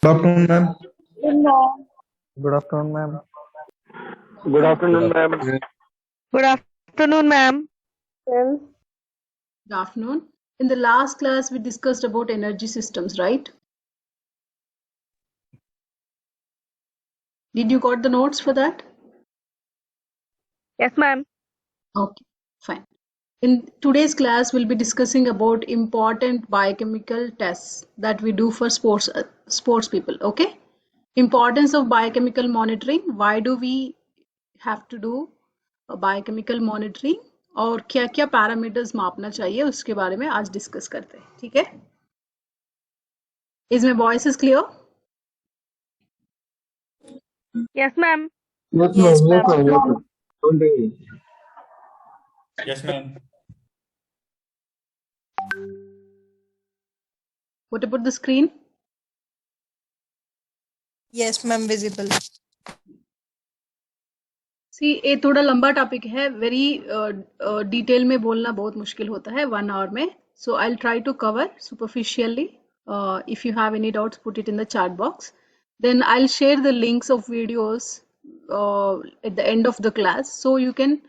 Good afternoon, ma'am. Good morning. Good afternoon, ma'am. Good afternoon, ma'am. Good afternoon, ma'am. Good afternoon. In the last class, we discussed about energy systems, right? Did you got the notes for that? Yes, ma'am. Okay, fine. In today's class, we'll be discussing about important biochemical tests that we do for sports people. Okay. Importance of biochemical monitoring. Why do we have to do biochemical monitoring? और क्या क्या parameters मापना चाहिए उसके बारे में आज discuss करते हैं. ठीक है. Is my voice is clear? Yes, ma'am. Yes, Yes, ma'am. ma'am. Yes, ma'am. Continue. Yes, ma'am. What about the screen? Yes, ma'am, visible. सी ये थोड़ा लंबा टॉपिक है. वेरी डिटेल में बोलना बहुत मुश्किल होता है 1 आवर में. So I will try to cover superficially. If you have any doubts, put it in the chat box. Then I'll share the links of videos at the end of the class, so you can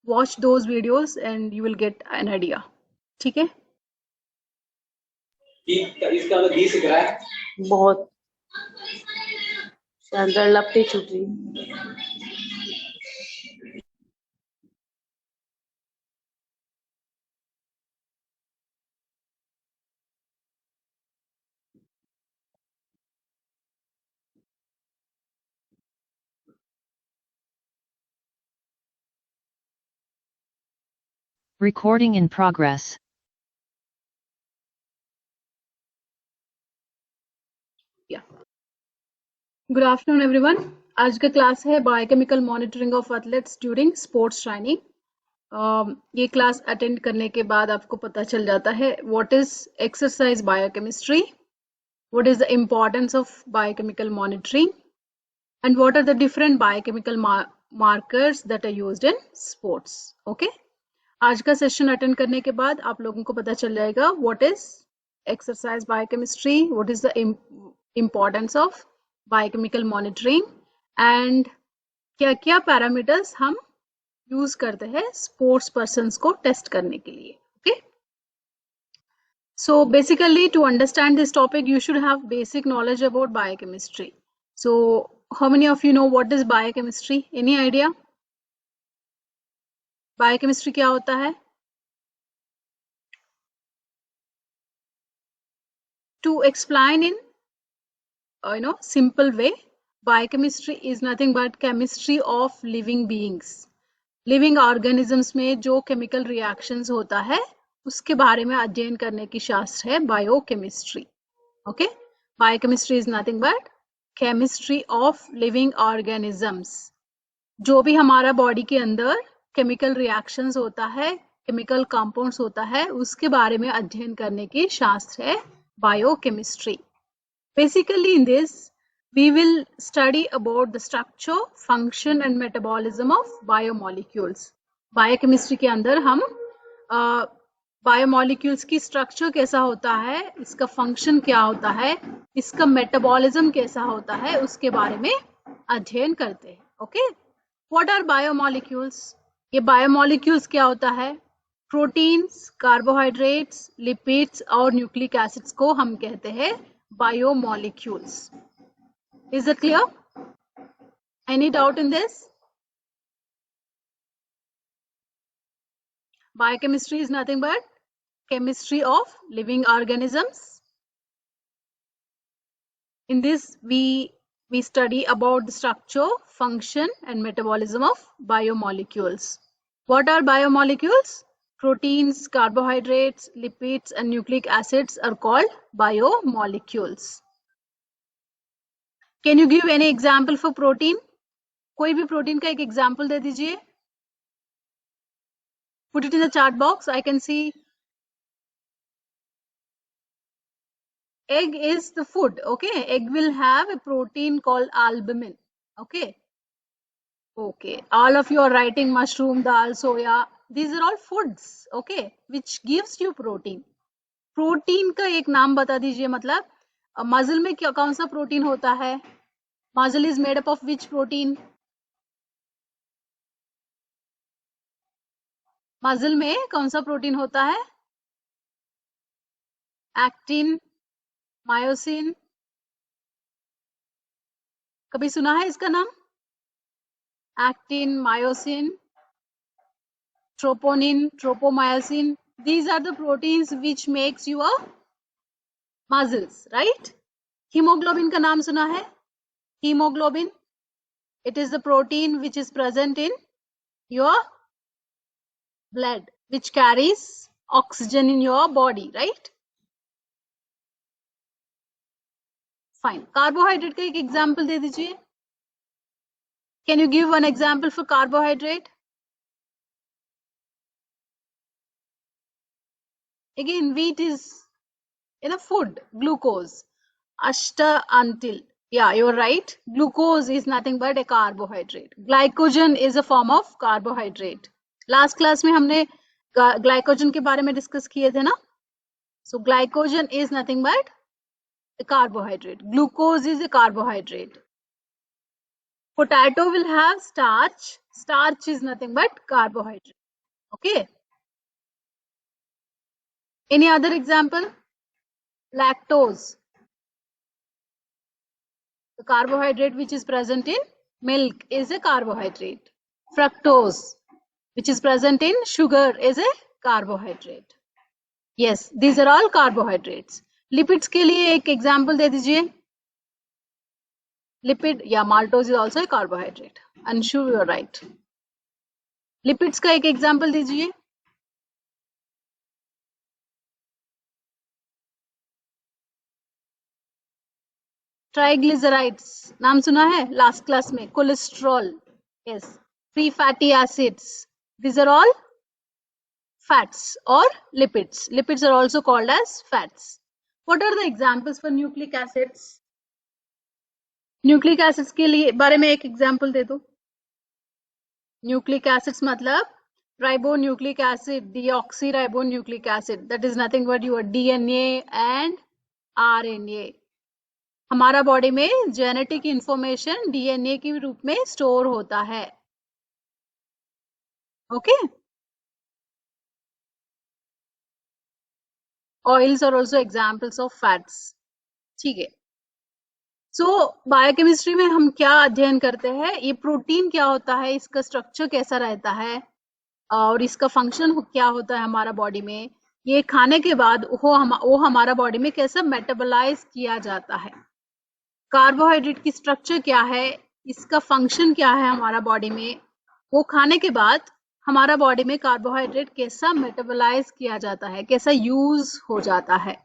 watch those videos and you will get an idea. ठीक है. बहुत शानदार लपटी छूट रही. Recording in progress. Good afternoon, everyone. आज का class है biochemical monitoring of athletes during sports training. ये क्लास अटेंड करने के बाद आपको पता चल जाता है what is exercise biochemistry, what is the importance of biochemical monitoring and what are the different biochemical markers that are used in sports. Okay, आज का सेशन अटेंड करने के बाद आप लोगों को पता चल जाएगा what is exercise biochemistry, what is the importance of biochemical monitoring and क्या क्या पैरामीटर्स हम यूज करते हैं स्पोर्ट्स पर्सन्स को टेस्ट करने के लिए. Okay, so basically to understand this topic you should have basic knowledge about biochemistry. So how many of you know what is biochemistry? Any idea biochemistry क्या होता है? To explain in simple way, biochemistry is nothing but chemistry of living beings. Living organisms में जो chemical reactions होता है उसके बारे में अध्ययन करने की शास्त्र है biochemistry. Okay, biochemistry is nothing but chemistry of living organisms. जो भी हमारा बॉडी के अंदर केमिकल रिएक्शंस होता है, केमिकल कंपाउंड्स होता है, उसके बारे में अध्ययन करने की शास्त्र है biochemistry. Basically, in this, we will study about the structure, function and metabolism of biomolecules. Biochemistry के अंदर हम बायोमोलिक्यूल्स की स्ट्रक्चर कैसा होता है, इसका फंक्शन क्या होता है, इसका मेटाबॉलिज्म कैसा होता है, उसके बारे में अध्ययन करते हैं. Okay, what are biomolecules? ये बायोमोलिक्यूल्स क्या होता है? प्रोटीन्स, कार्बोहाइड्रेट्स, लिपिड्स और न्यूक्लिक एसिड्स को हम कहते हैं biomolecules. Is it clear? Any doubt in this? Biochemistry is nothing but chemistry of living organisms. In this, we study about the structure, function and metabolism of biomolecules. What are biomolecules? Proteins, carbohydrates, lipids and nucleic acids are called biomolecules. Can you give any example for protein? कोई भी protein का एक example दे दीजिए. Put it in the chat box. I can see. Egg is the food. Okay, egg will have a protein called albumin. Okay. Okay, all of you are writing mushroom, dal, soya. These are all foods. Okay, which gives you protein. Protein का एक नाम बता दीजिए. मतलब muscle में क्या कौन सा प्रोटीन होता है? Muscle is made up of which protein? Muscle में कौन सा प्रोटीन होता है? एक्टिन, मायोसिन, कभी सुना है इसका नाम? Actin, myosin, troponin, tropomyosin, these are the proteins which makes your muscles, right? Hemoglobin का नाम सुना है? Hemoglobin, it is the protein which is present in your blood, which carries oxygen in your body, right? Fine. Carbohydrate का एक example दे दीजिए. Can you give one example for carbohydrate? Again, wheat is in a food, glucose. Ashta until, yeah, you're right. Glucose is nothing but a carbohydrate. Glycogen is a form of carbohydrate. Last class में हमने glycogen के बारे में discuss किए थे ना? So glycogen is nothing but a carbohydrate. Glucose is a carbohydrate. Potato will have starch. Starch is nothing but carbohydrate. Okay. Any other example? Lactose. The carbohydrate which is present in milk is a carbohydrate. Fructose, which is present in sugar, is a carbohydrate. Yes, these are all carbohydrates. Lipids के लिए एक example दे दीजिए. Lipid, yeah, maltose is also a carbohydrate. Anshu, you are right. Lipids का एक example दीजिए. Triglycerides नाम सुना है लास्ट क्लास में? Cholesterol, yes. Free fatty acids, these are all fats or lipids. Lipids are also called as fats. What are the examples for nucleic acids? Nucleic acids के लिए बारे में एक एग्जांपल दे दो. न्यूक्लिक एसिड्स मतलब ribonucleic acid, deoxyribonucleic acid, that is nothing but your DNA and RNA. हमारा body में जेनेटिक इंफॉर्मेशन डीएनए के रूप में स्टोर होता है. Okay. Oils are also examples of fats. ठीक है. सो बायोकेमिस्ट्री में हम क्या अध्ययन करते हैं? ये प्रोटीन क्या होता है, इसका स्ट्रक्चर कैसा रहता है और इसका फंक्शन क्या होता है हमारा बॉडी में, ये खाने के बाद वो हमारा बॉडी में कैसा मेटाबोलाइज किया जाता है. कार्बोहाइड्रेट की स्ट्रक्चर क्या है, इसका फंक्शन क्या है हमारा बॉडी में, वो खाने के बाद हमारा बॉडी में कार्बोहाइड्रेट कैसा मेटाबोलाइज किया जाता है, कैसा यूज हो जाता है.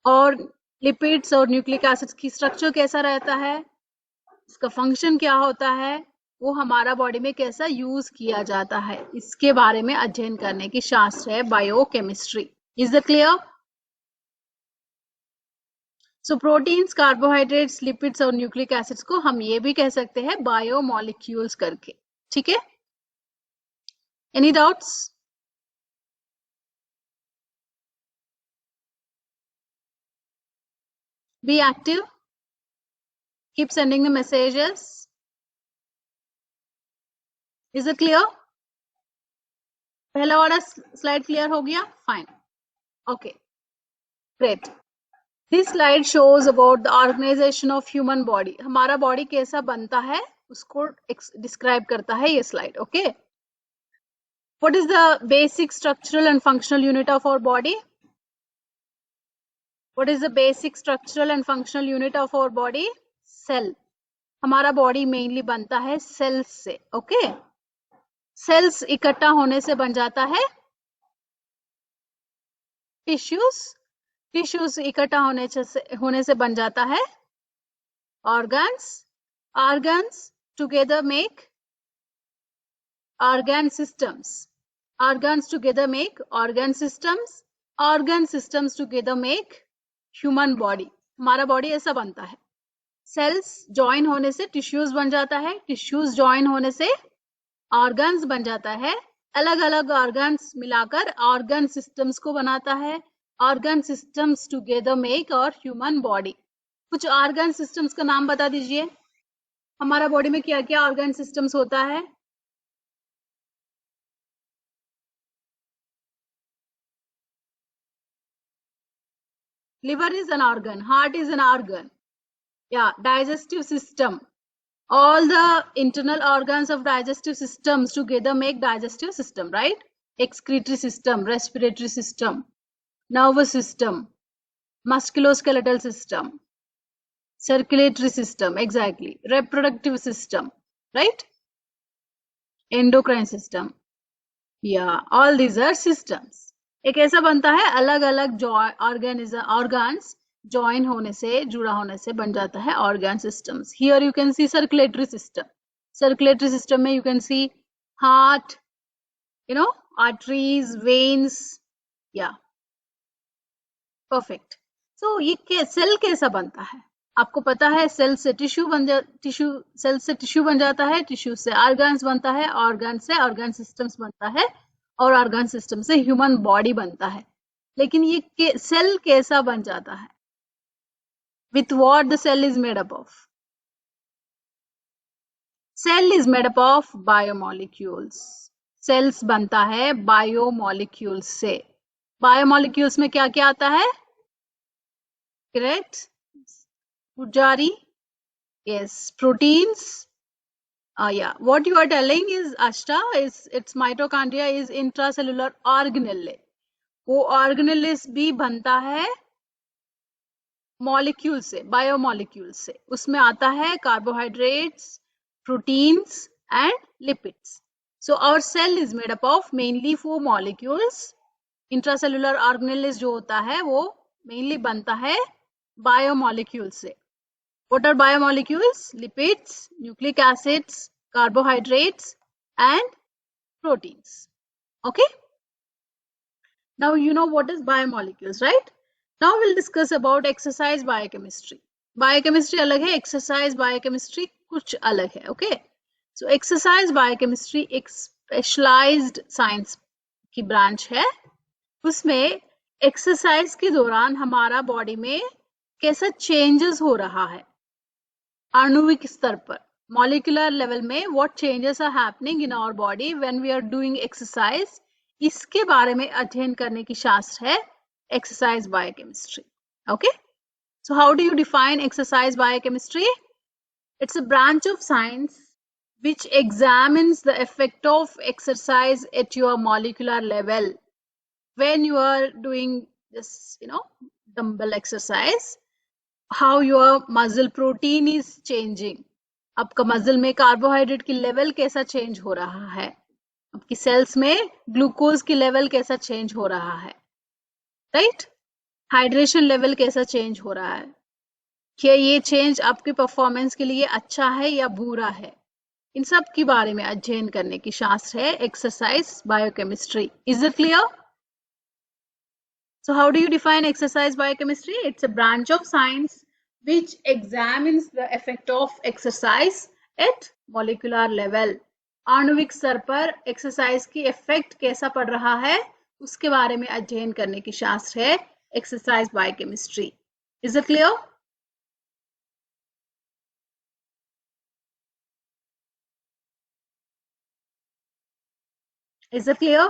और लिपिड्स और न्यूक्लिक एसिड्स की स्ट्रक्चर कैसा रहता है, इसका फंक्शन क्या होता है, वो हमारा बॉडी में कैसा यूज किया जाता है, इसके बारे में अध्ययन करने की शास्त्र है biochemistry. Is that clear? So proteins, carbohydrates, lipids और न्यूक्लिक एसिड्स को हम ये भी कह सकते हैं बायोमोलिक्यूल्स करके. ठीक है. Any doubts? Be active, keep sending the messages. Is it clear? पहला वाला स्लाइड क्लियर हो गया? Fine. Okay, great. This slide shows about the organization of human body. हमारा बॉडी कैसा बनता है उसको डिस्क्राइब करता है ये slide. Okay. What is the basic structural and functional unit of our body? What is the basic structural and functional unit of our body? Cell. हमारा body mainly बनता है सेल्स से. ओके. सेल्स इकट्ठा होने से बन जाता है टिश्यूज. टिश्यूज इकट्ठा होने से बन जाता है organs. Organs together make organ systems. Organs together make organ systems. Organ systems together make human body. हमारा बॉडी ऐसा बनता है. सेल्स ज्वाइन होने से टिश्यूज बन जाता है. टिश्यूज ज्वाइन होने से ऑर्गन्स बन जाता है. अलग अलग ऑर्गन्स मिलाकर ऑर्गन सिस्टम्स को बनाता है. Organ systems together make our human body. कुछ ऑर्गन सिस्टम्स का नाम बता दीजिए। हमारा बॉडी में क्या क्या ऑर्गन सिस्टम्स होता है? Liver is an organ, heart is an organ. Yeah, digestive system. All the internal organs of digestive systems together make digestive system, right? Excretory system, respiratory system, nervous system, musculoskeletal system, circulatory system, exactly, reproductive system, right? Endocrine system. Yeah, all these are systems. एक ऐसा बनता है अलग अलग organs join होने से, जुड़ा होने से बन जाता है organ systems. Here you can see circulatory system. Circulatory system में you can see heart, you know, arteries, veins. या परफेक्ट. सो ये सेल कैसा बनता है? आपको पता है सेल से टिश्यू सेल से टिश्यू बन जाता है, टिश्यू से ऑर्गन्स बनता है, ऑर्गन से ऑर्गन सिस्टम्स बनता है, और ऑर्गन सिस्टम से ह्यूमन बॉडी बनता है. लेकिन ये सेल कैसा बन जाता है? With what the cell is made up of? Cell is made up of biomolecules. Cells बनता है बायोमोलिक्यूल्स से. बायोमोलिक्यूल्स में क्या क्या आता है? करेक्ट पुजारी? Yes, proteins. Yeah, what you are telling is Ashta is its mitochondria is intracellular organelle. वो organelles भी बनता है मॉलिक्यूल से, बायोमोलिक्यूल से. उसमें आता है carbohydrates, proteins and lipids. So our cell is made up of mainly 4 molecules. Intracellular organelles जो होता है वो mainly बनता है बायोमोलिक्यूल से. What are biomolecules? Lipids, nucleic acids, carbohydrates, and proteins. Okay? Now you know what is biomolecules, right? Now we'll discuss about exercise biochemistry. Biochemistry अलग है, exercise biochemistry कुछ अलग है. Okay? So exercise biochemistry एक specialized science की branch है. उसमें exercise के दौरान हमारा body में कैसा changes हो रहा है आणुविक स्तर पर, मॉलिक्यूलर लेवल में what changes are happening in our body when we are doing exercise, इसके बारे में अध्ययन करने की शास्त्र है exercise biochemistry. Okay, so how do you define exercise biochemistry? It's a branch of science which examines the effect of exercise at your molecular level. When you are doing this, you know, dumbbell exercise, how your muscle protein is changing. आपका muscle में carbohydrate की level कैसा change हो रहा है, आपकी sales में glucose की लेवल कैसा चेंज हो रहा है, राइट? हाइड्रेशन लेवल कैसा चेंज हो रहा है, क्या ये चेंज आपके परफॉर्मेंस के लिए अच्छा है या बुरा है, इन सब के बारे में अध्ययन करने की शास्त्र है exercise biochemistry. Is it clear? So how do you define exercise biochemistry? It's a branch of science which examines the effect of exercise at molecular level. आणविक स्तर पर एक्सरसाइज की इफेक्ट कैसा पड़ रहा है उसके बारे में अध्ययन करने की शास्त्र है exercise biochemistry. Is it clear? Is it clear?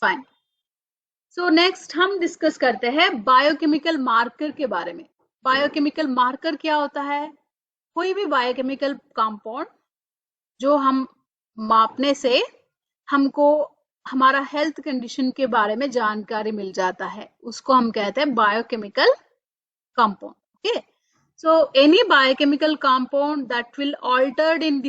Fine. So next हम डिस्कस करते हैं बायोकेमिकल मार्कर के बारे में. बायोकेमिकल मार्कर क्या होता है? कोई भी बायोकेमिकल कंपाउंड जो हम मापने से हमको हमारा हेल्थ कंडीशन के बारे में जानकारी मिल जाता है, उसको हम कहते हैं biochemical compound. Okay, so any biochemical compound that will alter in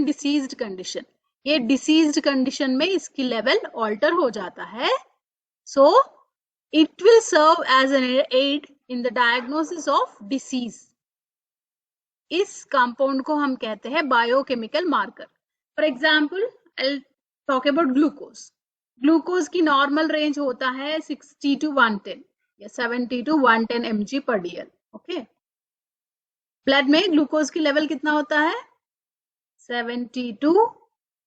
diseased condition. ये डिसीज्ड कंडीशन में इसकी लेवल ऑल्टर हो जाता है. So it will serve as an aid in the diagnosis of disease. इस कंपाउंड को हम कहते हैं biochemical marker. For example I talk about glucose. Glucose की नॉर्मल रेंज होता है 60 to 110 या 70 to 110 mg per dl. Okay, blood में ग्लूकोज की लेवल कितना होता है? 70 to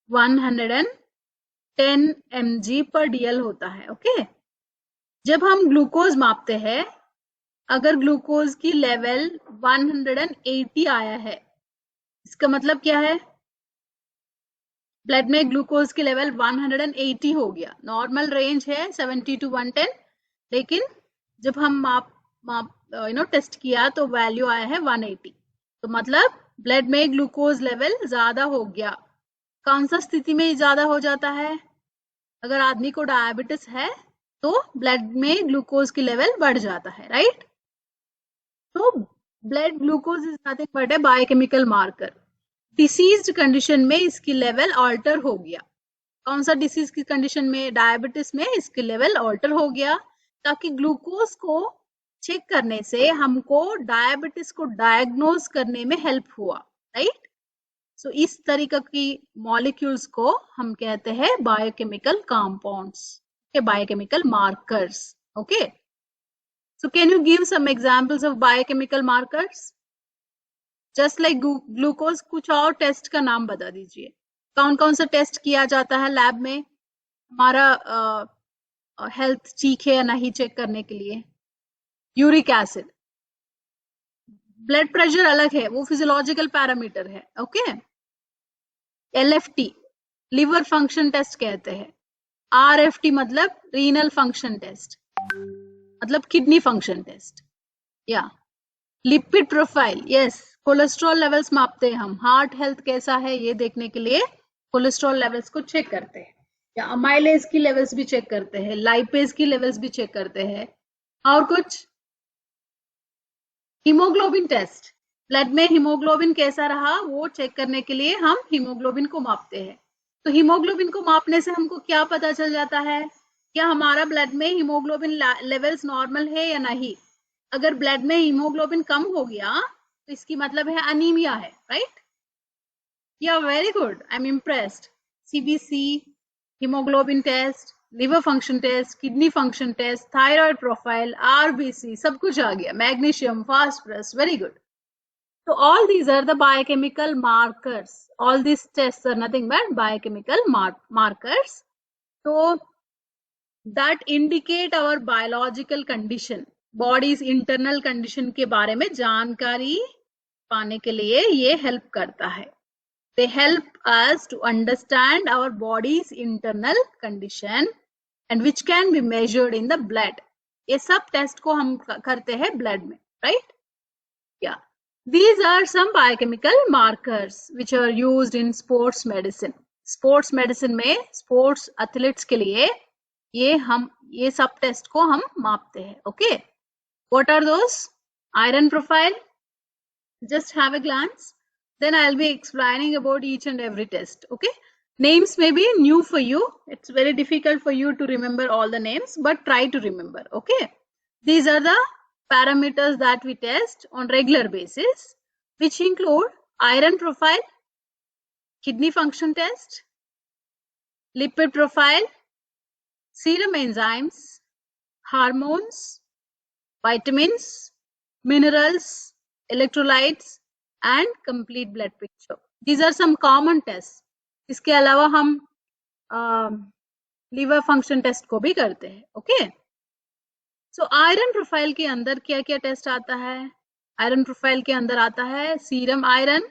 110 mg per dl होता है. ओके, जब हम ग्लूकोज मापते हैं, अगर ग्लूकोज की लेवल 180 आया है, इसका मतलब क्या है? ब्लड में ग्लूकोज की लेवल 180 हो गया। नॉर्मल रेंज है 70 to 110, लेकिन जब हम टेस्ट किया तो वैल्यू आया है 180। तो मतलब ब्लड में ग्लूकोज लेवल ज्यादा हो गया। कौन सा स्थिति में ज्यादा हो जाता है? अगर आदमी को डायबिटीज है तो ब्लड में ग्लूकोज की लेवल बढ़ जाता है, राइट? तो blood glucose is nothing but A biochemical marker. Deceased condition में इसकी लेवल ऑल्टर हो गया। कौन सा डिसीज की कंडीशन में? डायबिटीज में इसकी लेवल ऑल्टर हो गया, ताकि ग्लूकोज को चेक करने से हमको डायबिटीज को डायग्नोज करने में हेल्प हुआ, राइट? सो इस तरीके की मॉलिक्यूल्स को हम कहते हैं biochemical compounds, biochemical markers. Okay, so can you give some examples of biochemical markers? Just like glucose, कुछ और टेस्ट का नाम बता दीजिए। कौन कौन सा टेस्ट किया जाता है लैब में हमारा हेल्थ ठीक है या नहीं चेक करने के लिए? Uric acid. ब्लड प्रेशर अलग है, वो फिजियोलॉजिकल पैरामीटर है। Okay, LFT liver function test कहते हैं। RFT मतलब रीनल फंक्शन टेस्ट, मतलब किडनी फंक्शन टेस्ट। या lipid profile, yes, cholesterol levels मापते हैं हम। हार्ट हेल्थ कैसा है ये देखने के लिए कोलेस्ट्रॉल लेवल्स को चेक करते हैं, या अमाइलेज की लेवल्स भी चेक करते हैं, लाइपेज की लेवल्स भी चेक करते हैं। और कुछ हीमोग्लोबिन टेस्ट, ब्लड में हीमोग्लोबिन कैसा रहा वो चेक करने के लिए हम हीमोग्लोबिन को मापते हैं। तो हीमोग्लोबिन को मापने से हमको क्या पता चल जाता है? क्या हमारा ब्लड में हीमोग्लोबिन लेवल्स नॉर्मल है या नहीं? अगर ब्लड में हीमोग्लोबिन कम हो गया तो इसकी मतलब है अनीमिया है, राइट? या very good, I am impressed. CBC, haemoglobin test, liver function test, kidney function test, thyroid profile, RBC, सब कुछ आ गया। Magnesium, phosphorus, very good. So all these are the biochemical markers. All these tests are nothing but biochemical markers. So that indicate our biological condition, body's internal condition के बारे में जानकारी पाने के लिए ये help करता है। They help us to understand our body's internal condition and which can be measured in the blood. ये सब टेस्ट को हम करते हैं ब्लड में, right? Yeah. These are some biochemical markers which are used in sports medicine. Sports medicine में sports athletes के लिए ये सब टेस्ट को हम मापते हैं। Okay, what are those? Iron profile, just have a glance, then I'll be explaining about each and every test. Okay, names may be new for you, it's very difficult for you to remember all the names, but try to remember. Okay, these are the parameters that we test on regular basis, which include iron profile, kidney function test, lipid profile, serum enzymes, hormones, vitamins, minerals, electrolytes, and complete blood picture. These are some common tests. इसके अलावा हम liver function test को भी करते हैं। Okay. So iron profile के अंदर क्या क्या टेस्ट आता है? आयरन प्रोफाइल के अंदर आता है serum iron,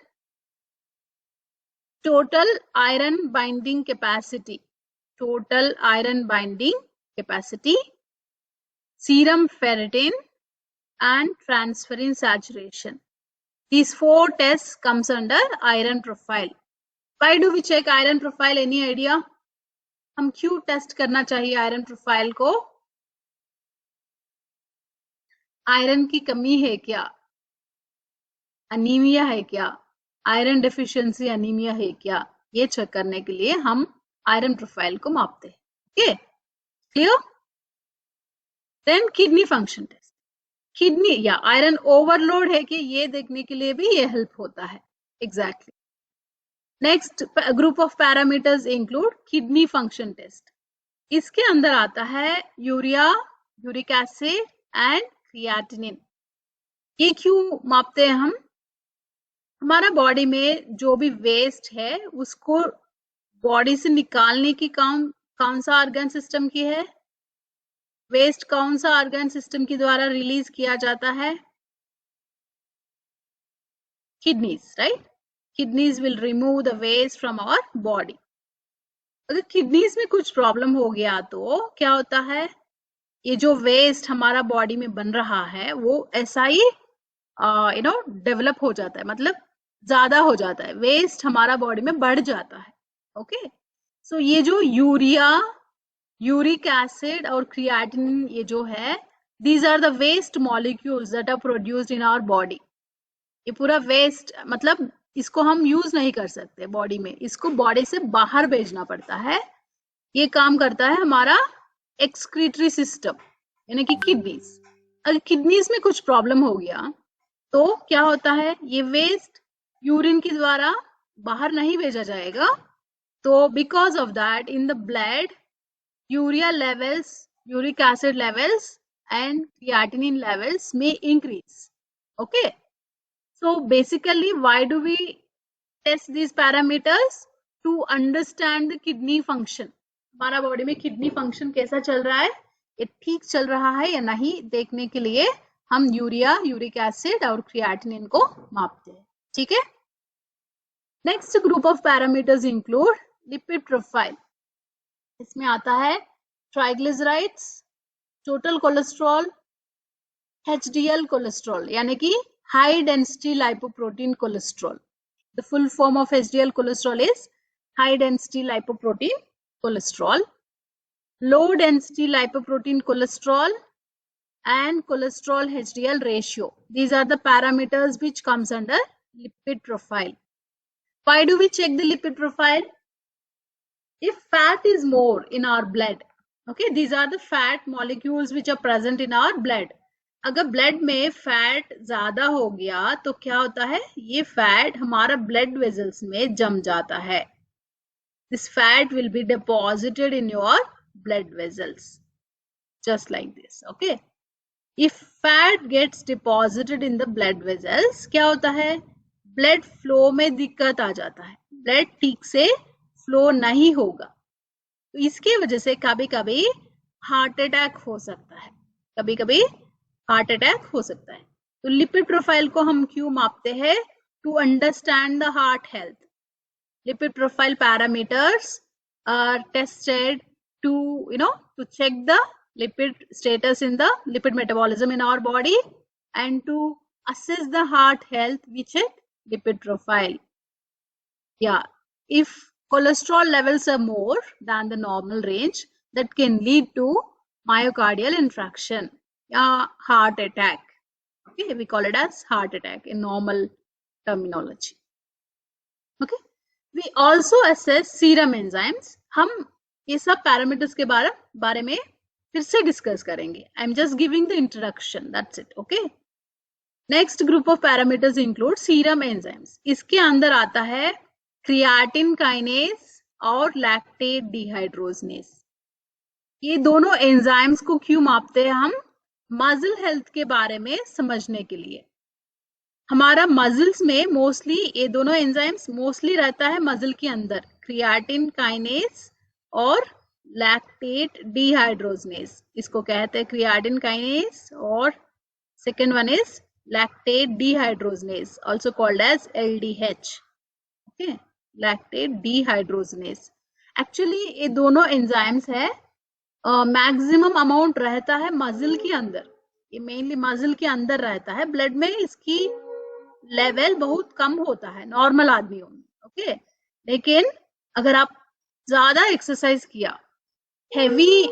total iron binding capacity, total iron binding capacity, serum ferritin and transferrin saturation. These 4 tests comes under iron profile. Why do we check iron profile? Any idea? हम क्यों test करना चाहिए iron profile को? Iron की कमी है क्या? Anaemia है क्या? आयरन डेफिशिएंसी अनीमिया है क्या? ये चेक करने के लिए हम आयरन प्रोफाइल को मापते हैं। Okay, clear? Then kidney function test, kidney या आयरन ओवरलोड है कि ये देखने के लिए भी ये हेल्प होता है। Exactly. Next group of parameters include kidney function test. इसके अंदर आता है urea, uric acid and creatinine. ये क्यों मापते हैं हम? हमारा बॉडी में जो भी वेस्ट है उसको बॉडी से निकालने की काम कौन सा ऑर्गन सिस्टम की है? वेस्ट कौन सा ऑर्गन सिस्टम के द्वारा रिलीज किया जाता है? Kidneys, right? Kidneys will remove the waste from our body. अगर किडनीज में कुछ प्रॉब्लम हो गया तो क्या होता है? ये जो वेस्ट हमारा बॉडी में बन रहा है वो ऐसा ही डेवलप हो जाता है, मतलब ज्यादा हो जाता है, वेस्ट हमारा बॉडी में बढ़ जाता है। ओके, सो ये जो यूरिया, यूरिक एसिड और क्रिएटिनिन, ये जो है, these are the waste molecules that are produced in our body. ये पूरा वेस्ट, मतलब इसको हम यूज नहीं कर सकते बॉडी में, इसको बॉडी से बाहर भेजना पड़ता है। ये काम करता है हमारा एक्सक्रीटरी सिस्टम, यानी कि किडनीज। अगर किडनीज में कुछ प्रॉब्लम हो गया तो क्या होता है? ये वेस्ट यूरिन के द्वारा बाहर नहीं भेजा जाएगा, तो because of that in the blood urea levels, uric acid levels and creatinine levels may increase. Okay, so basically why do we test these parameters? To understand the kidney function. हमारा body में kidney function कैसा चल रहा है, ये ठीक चल रहा है या नहीं, देखने के लिए हम यूरिया, यूरिक एसिड और क्रिएटिनिन को मापते हैं। ठीक है। Next group of parameters include lipid profile. इसमें आता है triglycerides, total cholesterol, HDL cholesterol, यानी कि high density lipoprotein cholesterol. The full form of HDL cholesterol is high density lipoprotein cholesterol, low density lipoprotein cholesterol and cholesterol HDL ratio. These are the parameters which comes under lipid profile. Why do we check the lipid profile? If fat is more in our blood, okay, these are the fat molecules which are present in our blood. अगर blood में fat ज्यादा हो गया तो क्या होता है? ये fat हमारा blood vessels में जम जाता है। This fat will be deposited in your blood vessels, just like this. Okay. If fat gets deposited in the blood vessels, क्या होता है? Blood flow में दिक्कत आ जाता है, blood ठीक से flow नहीं होगा, तो इसकी वजह से कभी कभी हार्ट अटैक हो सकता है, कभी कभी हार्ट अटैक हो सकता है। तो लिपिड प्रोफाइल को हम क्यों मापते हैं? To understand the heart health. Lipid profile parameters are tested to to check the lipid status in the lipid metabolism in our body, and to assess the heart health, we check lipid profile. Yeah, if cholesterol levels are more than the normal range, that can lead to myocardial infarction, heart attack. Okay, we call it as heart attack in normal terminology. Okay. We also assess serum enzymes. हम ये सब parameters के बारे में फिर से discuss करेंगे। I am just giving the introduction, that's it. Okay, next group of parameters include serum enzymes. इसके अंदर आता है क्रिएटिन काइनेज और लैक्टेट डिहाइड्रोजनेस। ये दोनों एंजाइम्स को क्यों मापते हैं हम? मसल हेल्थ के बारे में समझने के लिए। हमारा मसल्स में मोस्टली ये दोनों एंजाइम्स मोस्टली रहता है मसल के अंदर, क्रिएटिन काइनेज और लैक्टेट डिहाइड्रोजनेस। इसको कहते हैं क्रिएटिन काइनेज और second one is lactate dehydrogenase, also called as LDH। Okay, lactate dehydrogenase. Actually ये दोनों एंजाइम्स है, मैक्सिमम अमाउंट रहता है मसल के अंदर, ये मेनली मसल के अंदर रहता है। ब्लड में इसकी लेवल बहुत कम होता है नॉर्मल आदमियों में। ओके, लेकिन अगर आप ज्यादा एक्सरसाइज किया, हेवी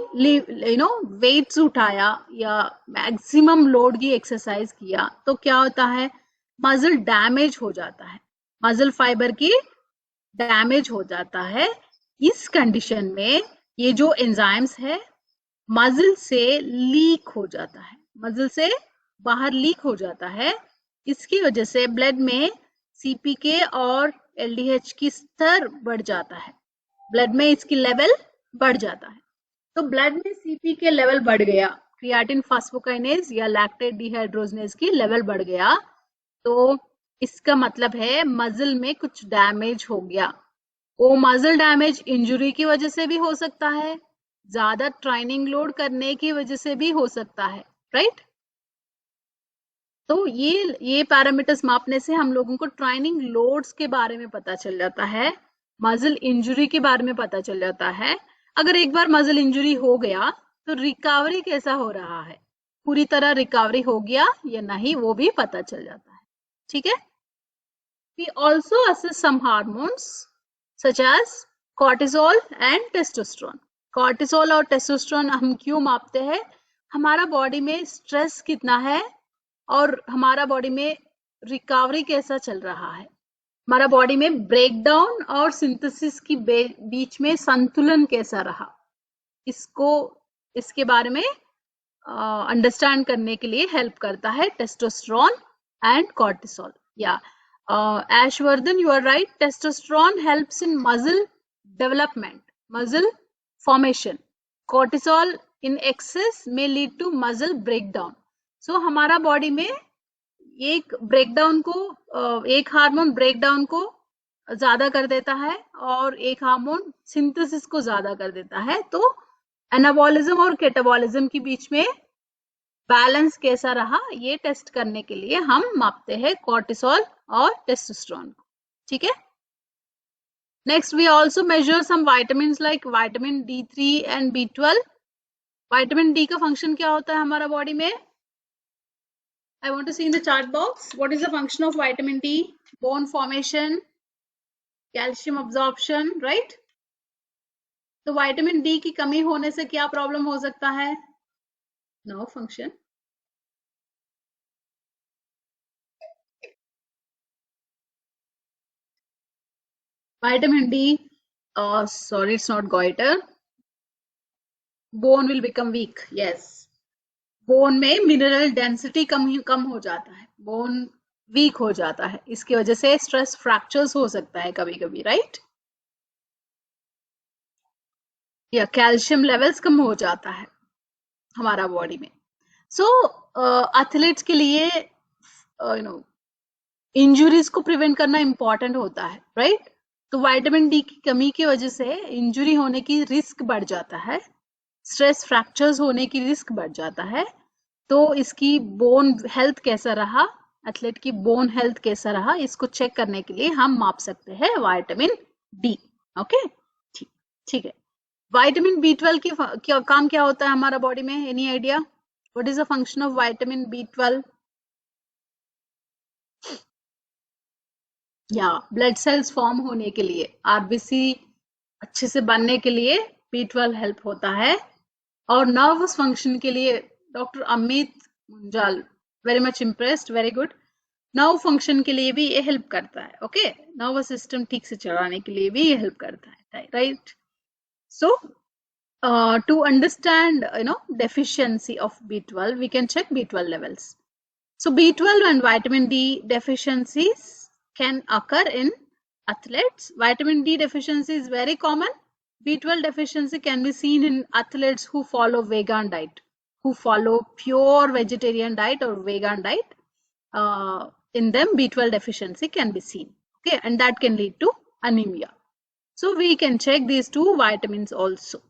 वेट्स उठाया या मैक्सिमम लोड की एक्सरसाइज किया, तो क्या होता है? मसल डैमेज हो जाता है, मसल फाइबर की डैमेज हो जाता है। इस कंडीशन में ये जो एंजाइम्स है मसल से लीक हो जाता है, मसल से बाहर लीक हो जाता है। इसकी वजह से ब्लड में CPK और LDH की स्तर बढ़ जाता है, ब्लड में इसकी लेवल बढ़ जाता है। तो ब्लड में CPK लेवल बढ़ गया, क्रिएटिन फास्फोकाइनेज या लैक्टेट डिहाइड्रोजनेस की लेवल बढ़ गया, तो इसका मतलब है मसल में कुछ डैमेज हो गया। वो मसल डैमेज इंजुरी की वजह से भी हो सकता है, ज्यादा ट्रेनिंग लोड करने की वजह से भी हो सकता है, राइट। तो ये पैरामीटर्स मापने से हम लोगों को ट्रेनिंग लोड्स के बारे में पता चल जाता है, मसल इंजरी के बारे में पता चल जाता है। अगर एक बार मसल इंजरी हो गया तो रिकवरी कैसा हो रहा है, पूरी तरह रिकवरी हो गया या नहीं, वो भी पता चल जाता है, ठीक है। We also assess some hormones such as cortisol and testosterone. cortisol और testosterone हम क्यों मापते हैं, हमारा बॉडी में स्ट्रेस कितना है और हमारा बॉडी में रिकवरी कैसा चल रहा है, हमारा बॉडी में ब्रेकडाउन और सिंथेसिस की बीच में संतुलन कैसा रहा, इसके बारे में अंडरस्टैंड करने के लिए हेल्प करता है टेस्टोस्टेरोन एंड कॉर्टिसोल। या Ashwardhan, you are right, testosterone helps in muscle development, muscle formation. Cortisol in excess may lead to muscle breakdown. So हमारा बॉडी में एक ब्रेकडाउन को, एक हार्मोन ब्रेकडाउन को ज्यादा कर देता है और एक हार्मोन सिंथेसिस को ज्यादा कर देता है। तो एनाबॉलिज्म और कैटाबॉलिज्म के बीच में बैलेंस कैसा रहा, ये टेस्ट करने के लिए हम मापते हैं कॉर्टिसोल और टेस्टोस्टेरोन, ठीक है। Next we also measure some vitamins like vitamin D3 and B12। Vitamin D का फंक्शन क्या होता है हमारा बॉडी में, I want to see in the chart box what is the function of vitamin D, bone formation, calcium absorption, right। तो vitamin D की कमी होने से क्या प्रॉब्लम हो सकता है, no function। Vitamin D, sorry, it's not goiter. Bone will become weak. Yes. Bone में mineral density कम हो जाता है, bone weak हो जाता है, इसकी वजह से stress fractures हो सकता है कभी कभी, right? या calcium levels कम हो जाता है हमारा बॉडी में। So एथलीट्स के लिए इंजुरीज को प्रिवेंट करना इंपॉर्टेंट होता है, राइट। तो विटामिन डी की कमी की वजह से इंजुरी होने की रिस्क बढ़ जाता है, स्ट्रेस फ्रैक्चर्स होने की रिस्क बढ़ जाता है। तो इसकी बोन हेल्थ कैसा रहा, एथलीट की बोन हेल्थ कैसा रहा, इसको चेक करने के लिए हम माप सकते हैं विटामिन डी, ओके, ठीक है। विटामिन B12 की काम क्या होता है हमारा बॉडी में, any idea, what is the function of vitamin B12? या ब्लड सेल्स फॉर्म होने के लिए, आरबीसी अच्छे से बनने के लिए B12 हेल्प होता है। और नर्वस फंक्शन के लिए doctor Amit Munjal, very much impressed, very good. Nerve function के लिए भी ये हेल्प करता है, ओके, नर्वस सिस्टम ठीक से चलाने के लिए भी ये हेल्प करता है, right. So to understand deficiency of B12, we can check B12 levels. So B12 and vitamin D deficiencies can occur in athletes. Vitamin D deficiency is very common. B12 deficiency can be seen in athletes who follow vegan diet, who follow pure vegetarian diet or vegan diet. In them B12 deficiency can be seen, okay, and that can lead to anemia. So we can check these two vitamins also.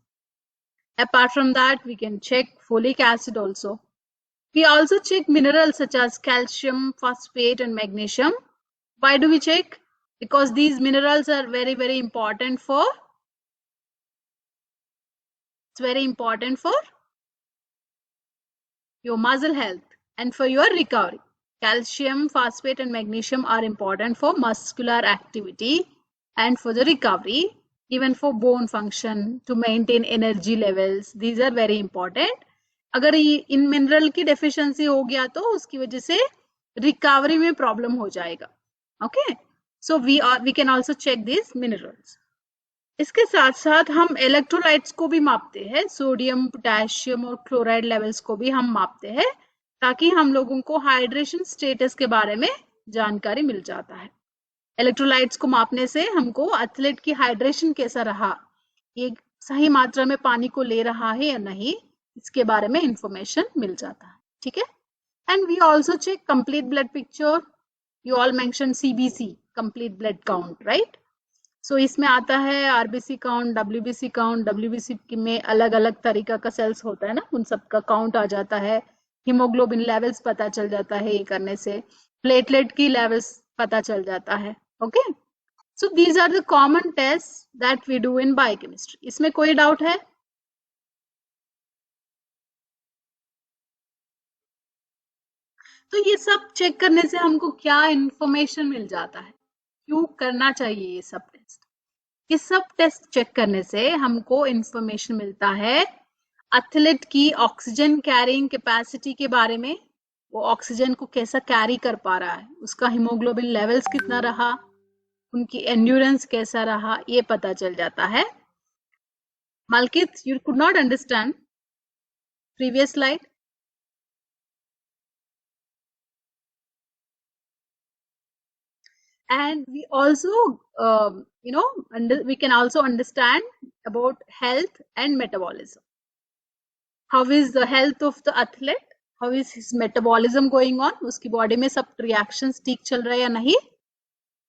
Apart from that, we can check folic acid also. We also check minerals such as calcium, phosphate and magnesium. Why do we check? Because these minerals are very, very important for, it's very important for your muscle health and for your recovery. Calcium, phosphate and magnesium are important for muscular activity and for the recovery, even for bone function, to maintain energy levels. These are very important. अगर इन mineral की deficiency हो गया तो उसकी वजह से recovery में problem हो जाएगा, okay. So we can also check this minerals. इसके साथ साथ हम इलेक्ट्रोलाइट्स को भी मापते हैं, सोडियम, पोटेशियम और क्लोराइड लेवल्स को भी हम मापते हैं, ताकि हम लोगों को हाइड्रेशन स्टेटस के बारे में जानकारी मिल जाता है। इलेक्ट्रोलाइट्स को मापने से हमको एथलीट की हाइड्रेशन कैसा रहा, ये सही मात्रा में पानी को ले रहा है या नहीं, इसके बारे में इंफॉर्मेशन मिल जाता है, ठीक है। And we also check complete blood picture. You all mention CBC, complete blood count, right. So इसमें आता है RBC count, WBC count, WBC में अलग अलग तरीका का सेल्स होता है ना, उन सब का काउंट आ जाता है, हीमोग्लोबिन लेवल्स पता चल जाता है ये करने से, प्लेटलेट की लेवल्स पता चल जाता है। Okay, so these are the common test that we do in biochemistry. इसमें कोई डाउट है? तो ये सब चेक करने से हमको क्या इंफॉर्मेशन मिल जाता है, क्यों करना चाहिए ये सब टेस्ट? ये सब टेस्ट चेक करने से हमको इंफॉर्मेशन मिलता है एथलीट की ऑक्सीजन कैरिंग कैपेसिटी के बारे में, वो ऑक्सीजन को कैसा कैरी कर पा रहा है, उसका हीमोग्लोबिन लेवल्स कितना रहा, उनकी एंड्योरेंस कैसा रहा, ये पता चल जाता है। Malkith, you could not understand previous slide? And we also we can also understand about health and metabolism. How is the health of the athlete, how is his metabolism going on, उसकी body में सब reactions ठीक चल रहा है या नहीं,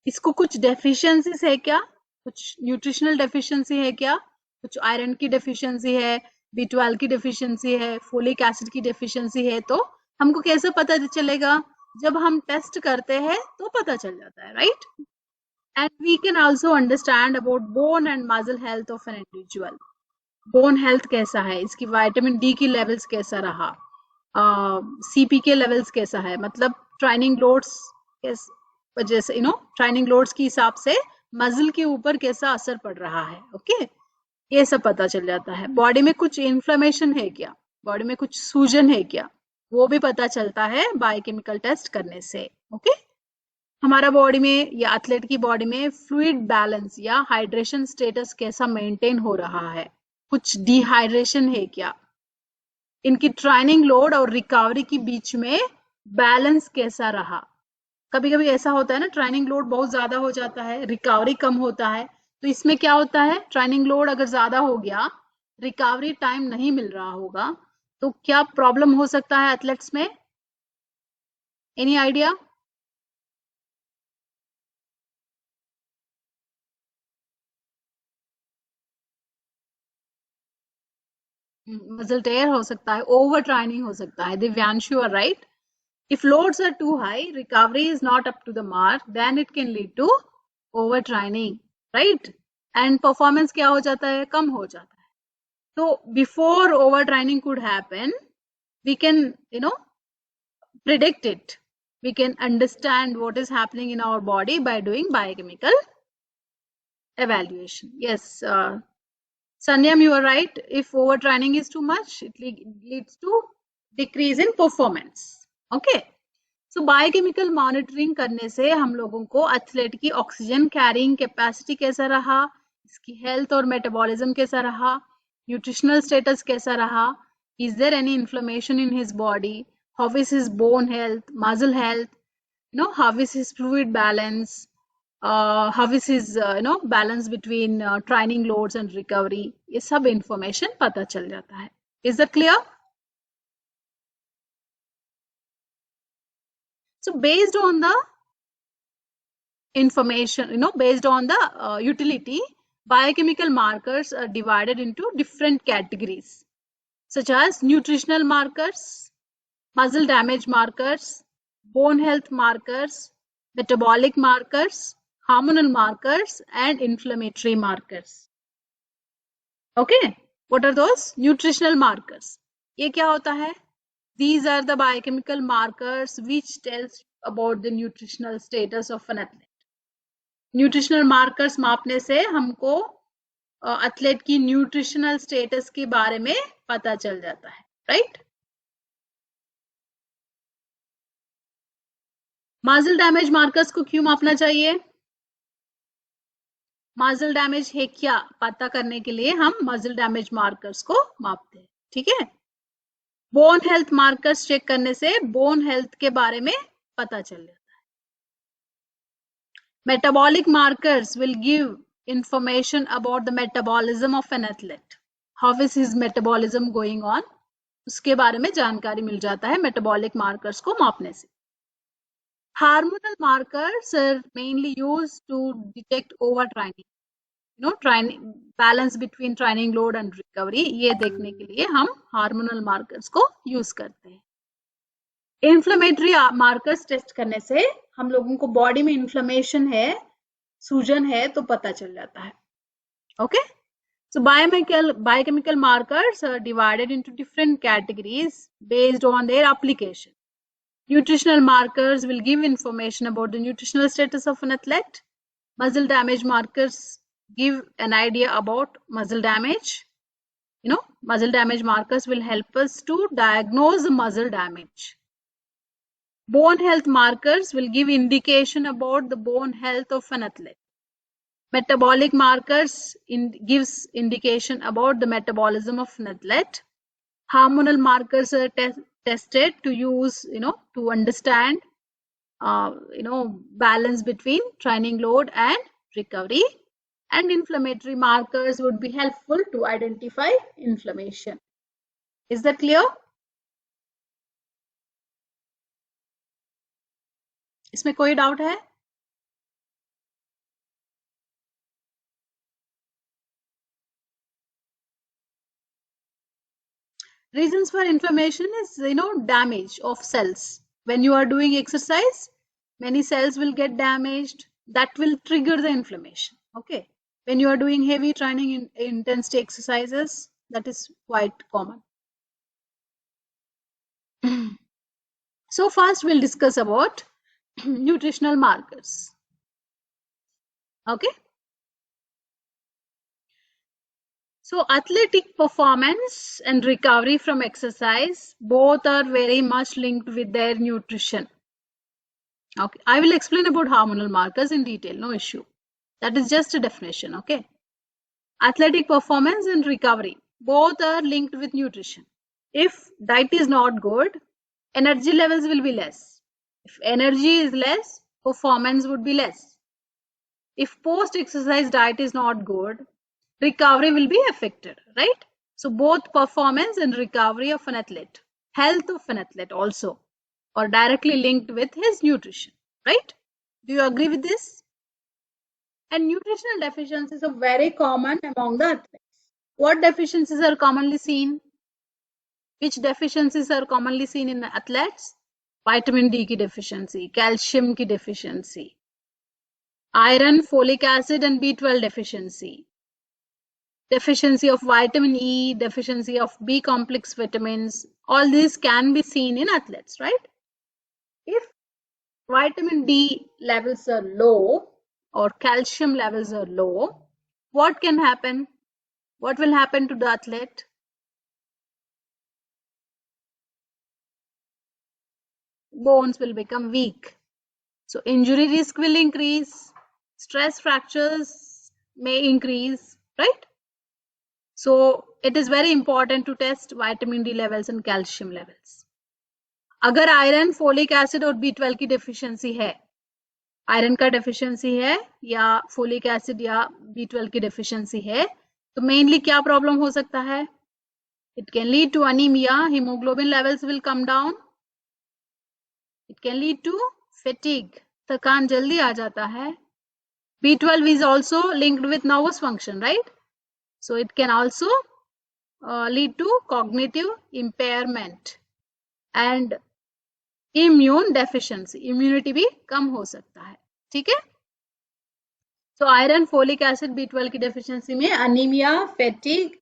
इसको कुछ डेफिशिएंसीज है क्या, कुछ न्यूट्रिशनल डेफिशिएंसी है क्या, कुछ आयरन की डेफिशिएंसी है, B12 की डेफिशिएंसी है, फोलिक एसिड की डेफिशिएंसी है, तो हमको कैसे पता चलेगा? जब हम टेस्ट करते हैं तो पता चल जाता है, right? And we can also understand about bone and muscle health of an individual. Bone health कैसा है, इसकी विटामिन डी की लेवल्स कैसा रहा, सीपी के लेवल्स कैसा है, मतलब ट्रेनिंग लोड्स वजह से ट्रेनिंग लोड्स के हिसाब से मसल के ऊपर कैसा असर पड़ रहा है। ओके, ये सब पता चल जाता है। बॉडी में कुछ इन्फ्लेमेशन है क्या, बॉडी में कुछ सूजन है क्या, वो भी पता चलता है बायोकेमिकल टेस्ट करने से। ओके, हमारा बॉडी में या एथलीट की बॉडी में फ्लूइड बैलेंस या हाइड्रेशन स्टेटस कैसा मेंटेन हो रहा है, कुछ डिहाइड्रेशन है क्या, इनकी ट्रेनिंग लोड और रिकवरी के बीच में बैलेंस कैसा रहा। कभी कभी ऐसा होता है ना, ट्रेनिंग लोड बहुत ज्यादा हो जाता है, रिकवरी कम होता है, तो इसमें क्या होता है, ट्रेनिंग लोड अगर ज्यादा हो गया, रिकवरी टाइम नहीं मिल रहा होगा, तो क्या प्रॉब्लम हो सकता है एथलेट्स में? Any idea? मसल टेयर हो सकता है, ओवर ट्रेनिंग हो सकता है। Divyanshu are right. If loads are too high, recovery is not up to the mark, then it can lead to overtraining, right? And performance क्या हो जाता है, कम हो जाता है। So before overtraining could happen, we can predict it. We can understand what is happening in our body by doing biochemical evaluation. Yes, Sanyam, you are right. If overtraining is too much, it leads to decrease in performance. Okay, so biochemical monitoring करने से हम लोगों को athlete की oxygen carrying capacity कैसा रहा, इसकी health और मेटाबॉलिज्म कैसा रहा, न्यूट्रिशनल स्टेटस कैसा रहा, is there any inflammation in his body, how is his bone health, muscle health, how is his fluid balance, how is his balance between training loads and recovery, ये सब information पता चल जाता है। Is that clear? So based on the information, based on the utility, biochemical markers are divided into different categories, such as nutritional markers, muscle damage markers, bone health markers, metabolic markers, hormonal markers, and inflammatory markers. Okay, what are those nutritional markers? ये क्या होता है? These are the biochemical markers which tells about the nutritional status of an athlete. Nutritional markers मापने से हमको athlete की nutritional status के बारे में पता चल जाता है, राइट? मसल डैमेज मार्कर्स को क्यों मापना चाहिए? मसल डैमेज है क्या पता करने के लिए हम मसल डैमेज मार्कर्स को मापते हैं, ठीक है? बोन हेल्थ मार्कर्स चेक करने से बोन हेल्थ के बारे में पता चल जाता है। Metabolic markers will give information about the metabolism of an athlete, how is his metabolism going on, उसके बारे में जानकारी मिल जाता है मेटाबॉलिक मार्कर्स को मापने से। Hormonal markers are mainly used to detect over training, balance between training load and recovery, ये देखने के लिए हम हार्मोनल मार्कर्स को यूज करते हैं। इन्फ्लेमेटरी मार्कर्स टेस्ट करने से हम लोगों को बॉडी में इन्फ्लेमेशन है, सूजन है, तो पता चल जाता है। Okay, so biochemical markers are divided into different categories based on their application. Nutritional markers will give information about the nutritional status of an athlete. Muscle damage markers give an idea about muscle damage. Muscle damage markers will help us to diagnose the muscle damage. Bone health markers will give indication about the bone health of an athlete. Metabolic markers gives indication about the metabolism of an athlete. Hormonal markers are tested to use, to understand, balance between training load and recovery. And inflammatory markers would be helpful to identify inflammation. Is that clear? इसमें कोई doubt है? Reasons for inflammation is, damage of cells. When you are doing exercise, many cells will get damaged. That will trigger the inflammation. Okay. When you are doing heavy training in intensity exercises, that is quite common. So first we'll discuss about nutritional markers. Okay. So athletic performance and recovery from exercise, both are very much linked with their nutrition. Okay, I will explain about hormonal markers in detail, no issue. That is just a definition, okay? Athletic performance and recovery, both are linked with nutrition. If diet is not good, energy levels will be less. If energy is less, performance would be less. If post-exercise diet is not good, recovery will be affected, right? So both performance and recovery of an athlete, health of an athlete also, are directly linked with his nutrition, right? Do you agree with this? And nutritional deficiencies are very common among the athletes. What deficiencies are commonly seen? Which deficiencies are commonly seen in the athletes? Vitamin D ki deficiency, calcium ki deficiency, iron, folic acid and B12 deficiency, deficiency of vitamin E, deficiency of B complex vitamins. All these can be seen in athletes, right? If vitamin D levels are low or calcium levels are low, what can happen? What will happen to the athlete? Bones will become weak. So injury risk will increase, stress fractures may increase, right? So it is very important to test vitamin D levels and calcium levels. अगर iron, folic acid और B12 की deficiency है, iron का deficiency है या folic acid या B12 की deficiency है, तो मेनली क्या प्रॉब्लम हो सकता है? It can lead to anemia, hemoglobin levels will come down. It can lead to fatigue, थकान जल्दी आ जाता है. B12 is also linked with nervous function, right? So it can also lead to cognitive impairment and immune deficiency. Immunity भी कम हो सकता है, ठीक है? So iron, folic acid, B12 की deficiency में anemia, fatigue,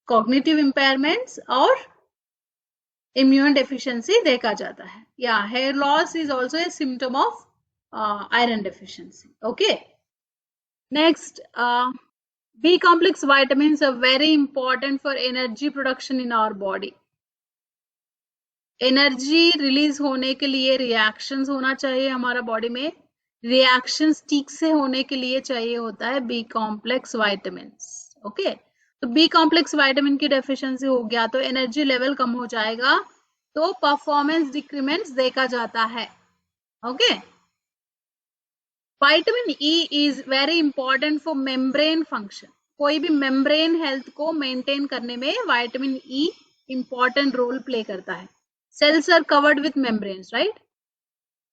cognitive impairments और immune deficiency देखा जाता है. Yeah, hair loss is also a symptom of iron deficiency. Okay. Next, B complex vitamins are very important for energy production in our body. Energy release होने के लिए reactions होना चाहिए हमारा बॉडी में. रिएक्शंस ठीक से होने के लिए चाहिए होता है बी कॉम्प्लेक्स वाइटामिन्स. ओके, तो बी कॉम्प्लेक्स वाइटामिन की डेफिशिएंसी हो गया तो एनर्जी लेवल कम हो जाएगा, तो परफॉर्मेंस डिक्रीमेंट्स देखा जाता है. Okay, vitamin E is very important for membrane function. कोई भी मेम्ब्रेन हेल्थ को मेंटेन करने में vitamin E important role play करता है. Cells are covered with membranes, right?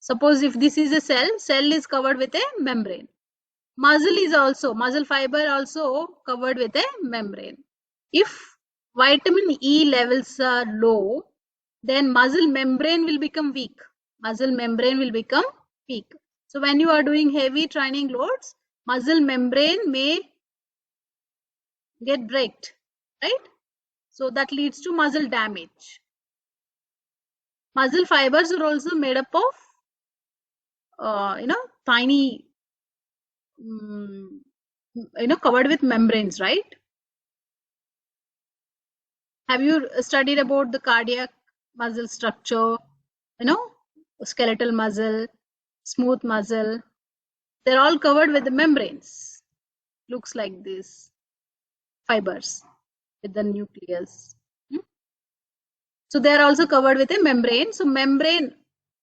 Suppose if this is a cell is covered with a membrane. muscle fiber also covered with a membrane. If vitamin E levels are low, then muscle membrane will become weak. Muscle membrane will become weak. So when you are doing heavy training loads, muscle membrane may get breaked, right? So that leads to muscle damage. Muscle fibers are also made up of, tiny, covered with membranes, right? Have you studied about the cardiac muscle structure? Skeletal muscle, smooth muscle. They're all covered with the membranes. Looks like this. Fibers with the nucleus. So they are also covered with a membrane. So membrane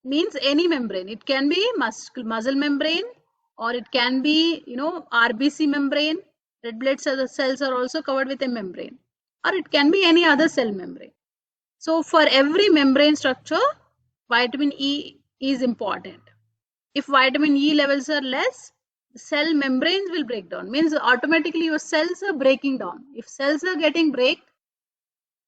means any membrane. It can be muscle membrane, or it can be, RBC membrane. Red blood cells are also covered with a membrane, or it can be any other cell membrane. So for every membrane structure, vitamin E is important. If vitamin E levels are less, cell membranes will break down. Means automatically your cells are breaking down. If cells are getting break,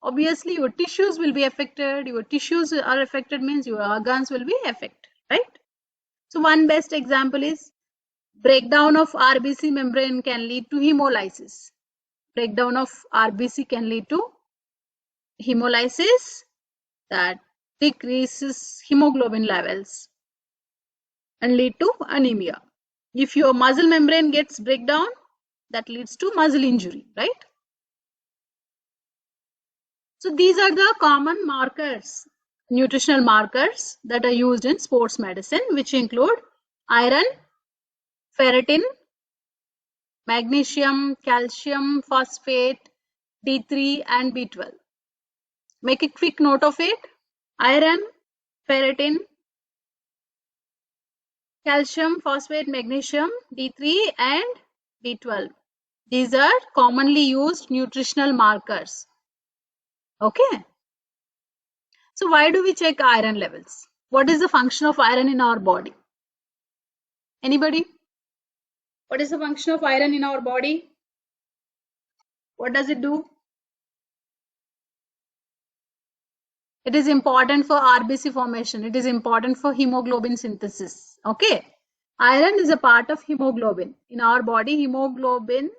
obviously your tissues will be affected. Your tissues are affected means your organs will be affected, right? So one best example is breakdown of RBC membrane can lead to hemolysis. Breakdown of RBC can lead to hemolysis, that decreases hemoglobin levels and lead to anemia. If your muscle membrane gets breakdown, that leads to muscle injury, right? So these are the common markers, nutritional markers that are used in sports medicine, which include iron, ferritin, magnesium, calcium, phosphate, D3 and B12. Make a quick note of it. Iron, ferritin, calcium, phosphate, magnesium, D3 and B12. These are commonly used nutritional markers. Okay. So why do we check iron levels? What is the function of iron in our body? Anybody? What is the function of iron in our body? What does it do? It is important for RBC formation. It is important for hemoglobin synthesis. Okay. Iron is a part of hemoglobin. In our body, hemoglobin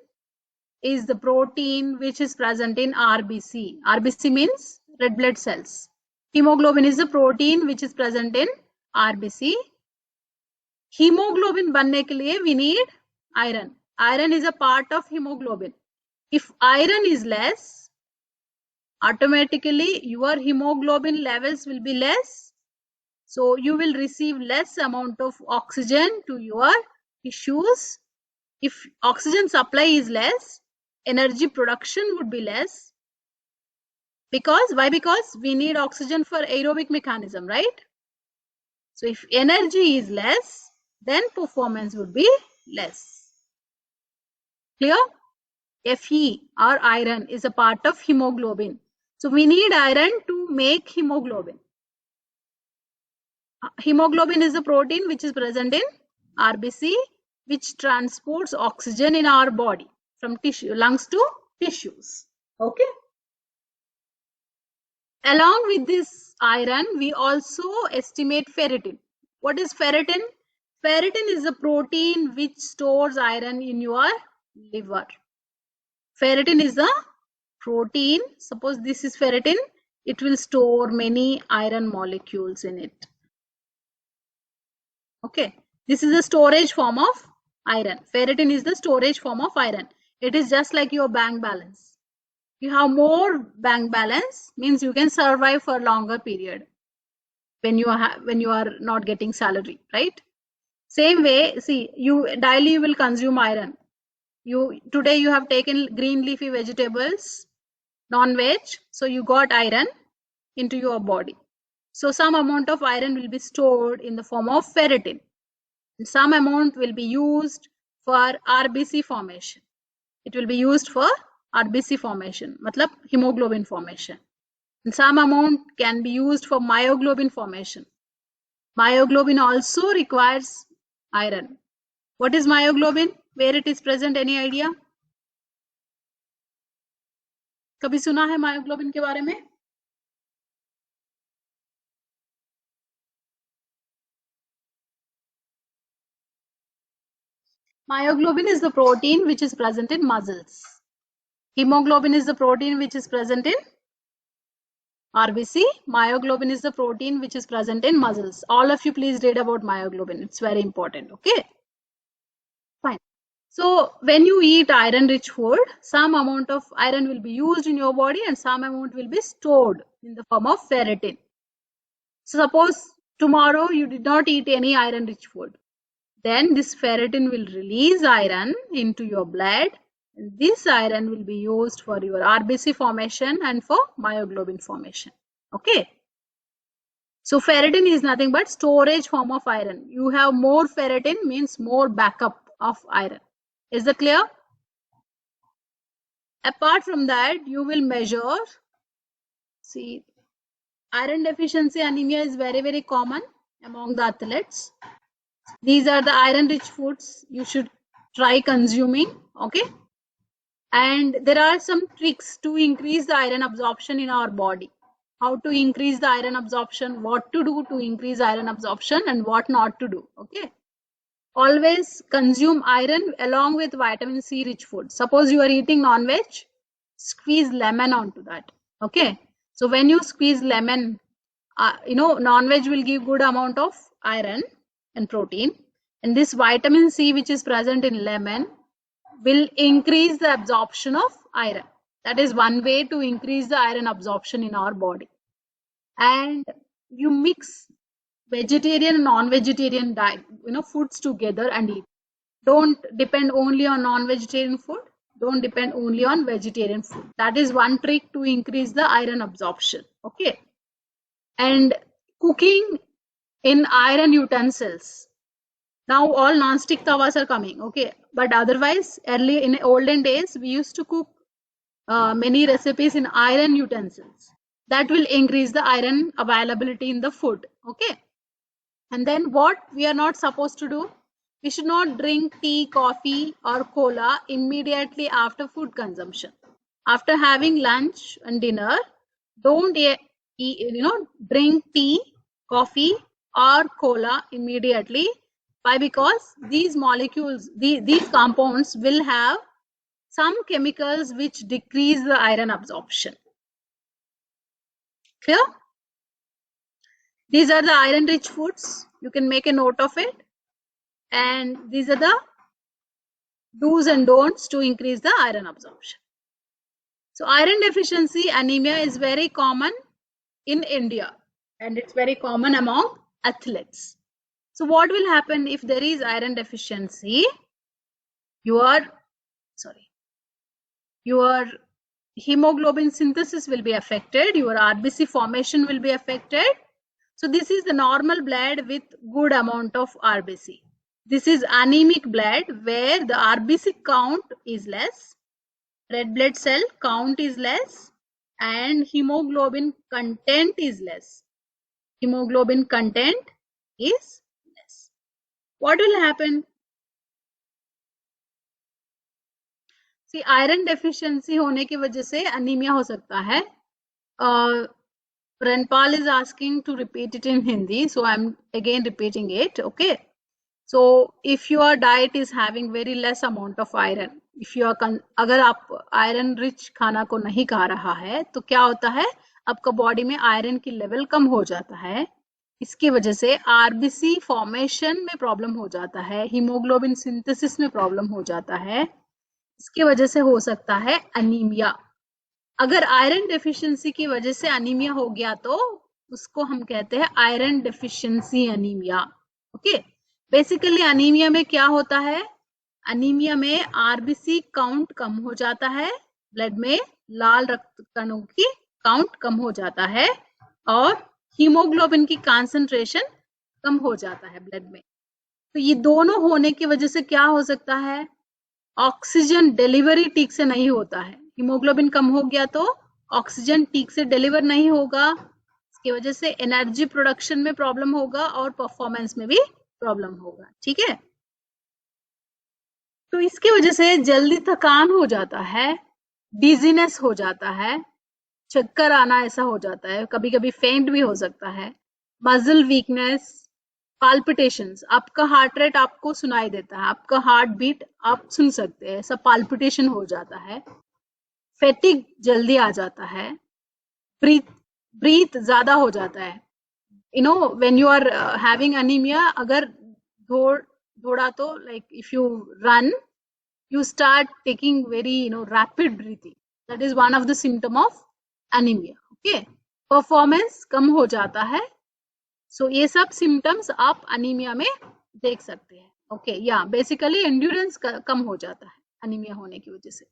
is the protein which is present in RBC. RBC means red blood cells. Hemoglobin is the protein which is present in RBC. Hemoglobin बनने के लिए we need iron. Iron is a part of hemoglobin. If iron is less, automatically your hemoglobin levels will be less. So you will receive less amount of oxygen to your tissues. If oxygen supply is less, energy production would be less. Why? Because we need oxygen for aerobic mechanism, right? So if energy is less, then performance would be less. Clear? Fe or iron is a part of hemoglobin. So we need iron to make hemoglobin. Hemoglobin is a protein which is present in RBC, which transports oxygen in our body from lungs to tissues. Okay. Along with this iron, we also estimate ferritin. What is ferritin? Ferritin is a protein which stores iron in your liver. Ferritin is a protein. Suppose this is ferritin, it will store many iron molecules in it. Okay, this is the storage form of iron. Ferritin is the storage form of iron. It is just like your bank balance. You have more bank balance means you can survive for a longer period when you are not getting salary, right? Same way, see, daily you will consume iron. Today you have taken green leafy vegetables, non-veg, so you got iron into your body. So some amount of iron will be stored in the form of ferritin. And some amount will be used for RBC formation. It will be used for RBC formation, matlab hemoglobin formation. And some amount can be used for myoglobin formation. Myoglobin also requires iron. What is myoglobin? where it is present? Any idea? कभी सुना है myoglobin के बारे में? Myoglobin is the protein which is present in muscles. Hemoglobin is the protein which is present in RBC. Myoglobin is the protein which is present in muscles. All of you please read about myoglobin. It's very important. Okay. Fine. So when you eat iron rich food, some amount of iron will be used in your body and some amount will be stored in the form of ferritin. So suppose tomorrow you did not eat any iron rich food. Then this ferritin will release iron into your blood. And this iron will be used for your RBC formation and for myoglobin formation. Okay. So ferritin is nothing but storage form of iron. You have more ferritin means more backup of iron. Is that clear? Apart from that, you will measure. See, iron deficiency anemia is very, very common among the athletes. These are the iron rich foods you should try consuming. Okay. And there are some tricks to increase the iron absorption in our body. How to increase the iron absorption, what to do to increase iron absorption and what not to do. Okay. Always consume iron along with vitamin C rich food. Suppose you are eating non-veg, squeeze lemon onto that. Okay. So when you squeeze lemon, non-veg will give good amount of iron and protein. And this vitamin C which is present in lemon will increase the absorption of iron. That is one way to increase the iron absorption in our body. And you mix vegetarian and non-vegetarian diet, foods together and eat. Don't depend only on non-vegetarian food. Don't depend only on vegetarian food. That is one trick to increase the iron absorption. Okay. And cooking in iron utensils. Now all non-stick tawas are coming. Okay. But otherwise, early in olden days, we used to cook many recipes in iron utensils. That will increase the iron availability in the food. Okay. And then what we are not supposed to do? We should not drink tea, coffee or cola immediately after food consumption. After having lunch and dinner, don't drink tea, coffee or cola immediately. Why? Because these molecules, these compounds will have some chemicals which decrease the iron absorption. Clear? These are the iron rich foods. You can make a note of it. And these are the do's and don'ts to increase the iron absorption. So iron deficiency anemia is very common in India and it's very common among athletes. So what will happen if there is iron deficiency? Your hemoglobin synthesis will be affected. Your RBC formation will be affected. So this is the normal blood with good amount of RBC. This is anemic blood where the RBC count is less, red blood cell count is less, and hemoglobin content is less. Hemoglobin content is less. What will happen? See, iron deficiency होने की वजह से anemia हो सकता है. Renpal is asking to repeat it in Hindi, so I'm again repeating it. Okay. So if your diet is having very less amount of iron, if you are अगर आप iron rich खाना को नहीं खा रहा है, तो क्या होता है? आपका बॉडी में आयरन की लेवल कम हो जाता है. इसकी वजह से आरबीसी फॉर्मेशन में प्रॉब्लम हो जाता है, हीमोग्लोबिन सिंथेसिस में प्रॉब्लम हो जाता है. इसकी वजह से हो सकता है अनीमिया. अगर आयरन डेफिशिएंसी की वजह से अनीमिया हो गया तो उसको हम कहते हैं iron deficiency anaemia. Okay. Basically anaemia में क्या होता है? अनीमिया में आरबीसी काउंट कम हो जाता है, ब्लड में लाल रक्त कणों की काउंट कम हो जाता है और हीमोग्लोबिन की कंसंट्रेशन कम हो जाता है ब्लड में. तो ये दोनों होने की वजह से क्या हो सकता है? ऑक्सीजन डिलीवरी ठीक से नहीं होता है. हीमोग्लोबिन कम हो गया तो ऑक्सीजन ठीक से डिलीवर नहीं होगा. इसकी वजह से एनर्जी प्रोडक्शन में प्रॉब्लम होगा और परफॉर्मेंस में भी प्रॉब्लम होगा. ठीक है. तो इसकी वजह से जल्दी थकान हो जाता है, डिजीनेस हो जाता है, चक्कर आना ऐसा हो जाता है, कभी कभी फेंट भी हो सकता है, मसल वीकनेस, पाल्पिटेशंस, आपका हार्ट रेट आपको सुनाई देता है, आपका हार्ट बीट आप सुन सकते हैं, सब पाल्पिटेशन हो जाता है, फेटिग जल्दी आ जाता है, ब्रीथ ज्यादा हो जाता है। You know when you are having anaemia, अगर थोड़ा तो like if you run, you start taking very rapid breathing, that is one of the symptom of anemia. okay, performance कम हो जाता है, so ये सब symptoms आप anemia में देख सकते हैं. okay, yeah, basically endurance कम हो जाता है anemia होने की वजह से.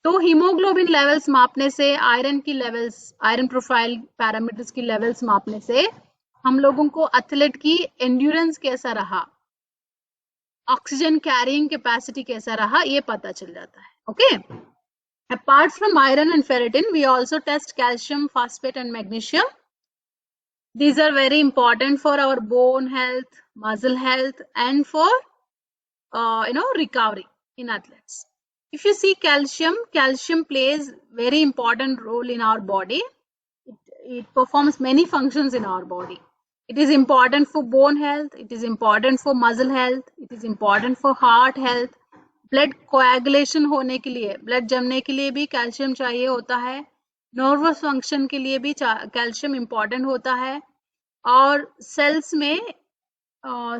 तो हीमोग्लोबिन लेवल्स मापने से, आयरन की लेवल्स, आयरन प्रोफाइल पैरामीटर्स की लेवल्स मापने से हम लोगों को एथलीट की एंड्योरेंस कैसा रहा, ऑक्सीजन कैरिंग कैपेसिटी कैसा रहा, ये पता चल जाता है. Okay, apart from iron and ferritin we also test calcium, phosphate and magnesium. These are very important for our bone health, muscle health, and for recovery in athletes. If you see calcium plays very important role in our body. It performs many functions in our body. It is important for bone health, it is important for muscle health, it is important for heart health. Blood coagulation होने के लिए, blood जमने के लिए भी calcium चाहिए होता है. नर्वस फंक्शन के लिए भी कैल्शियम इंपॉर्टेंट होता है. और सेल्स में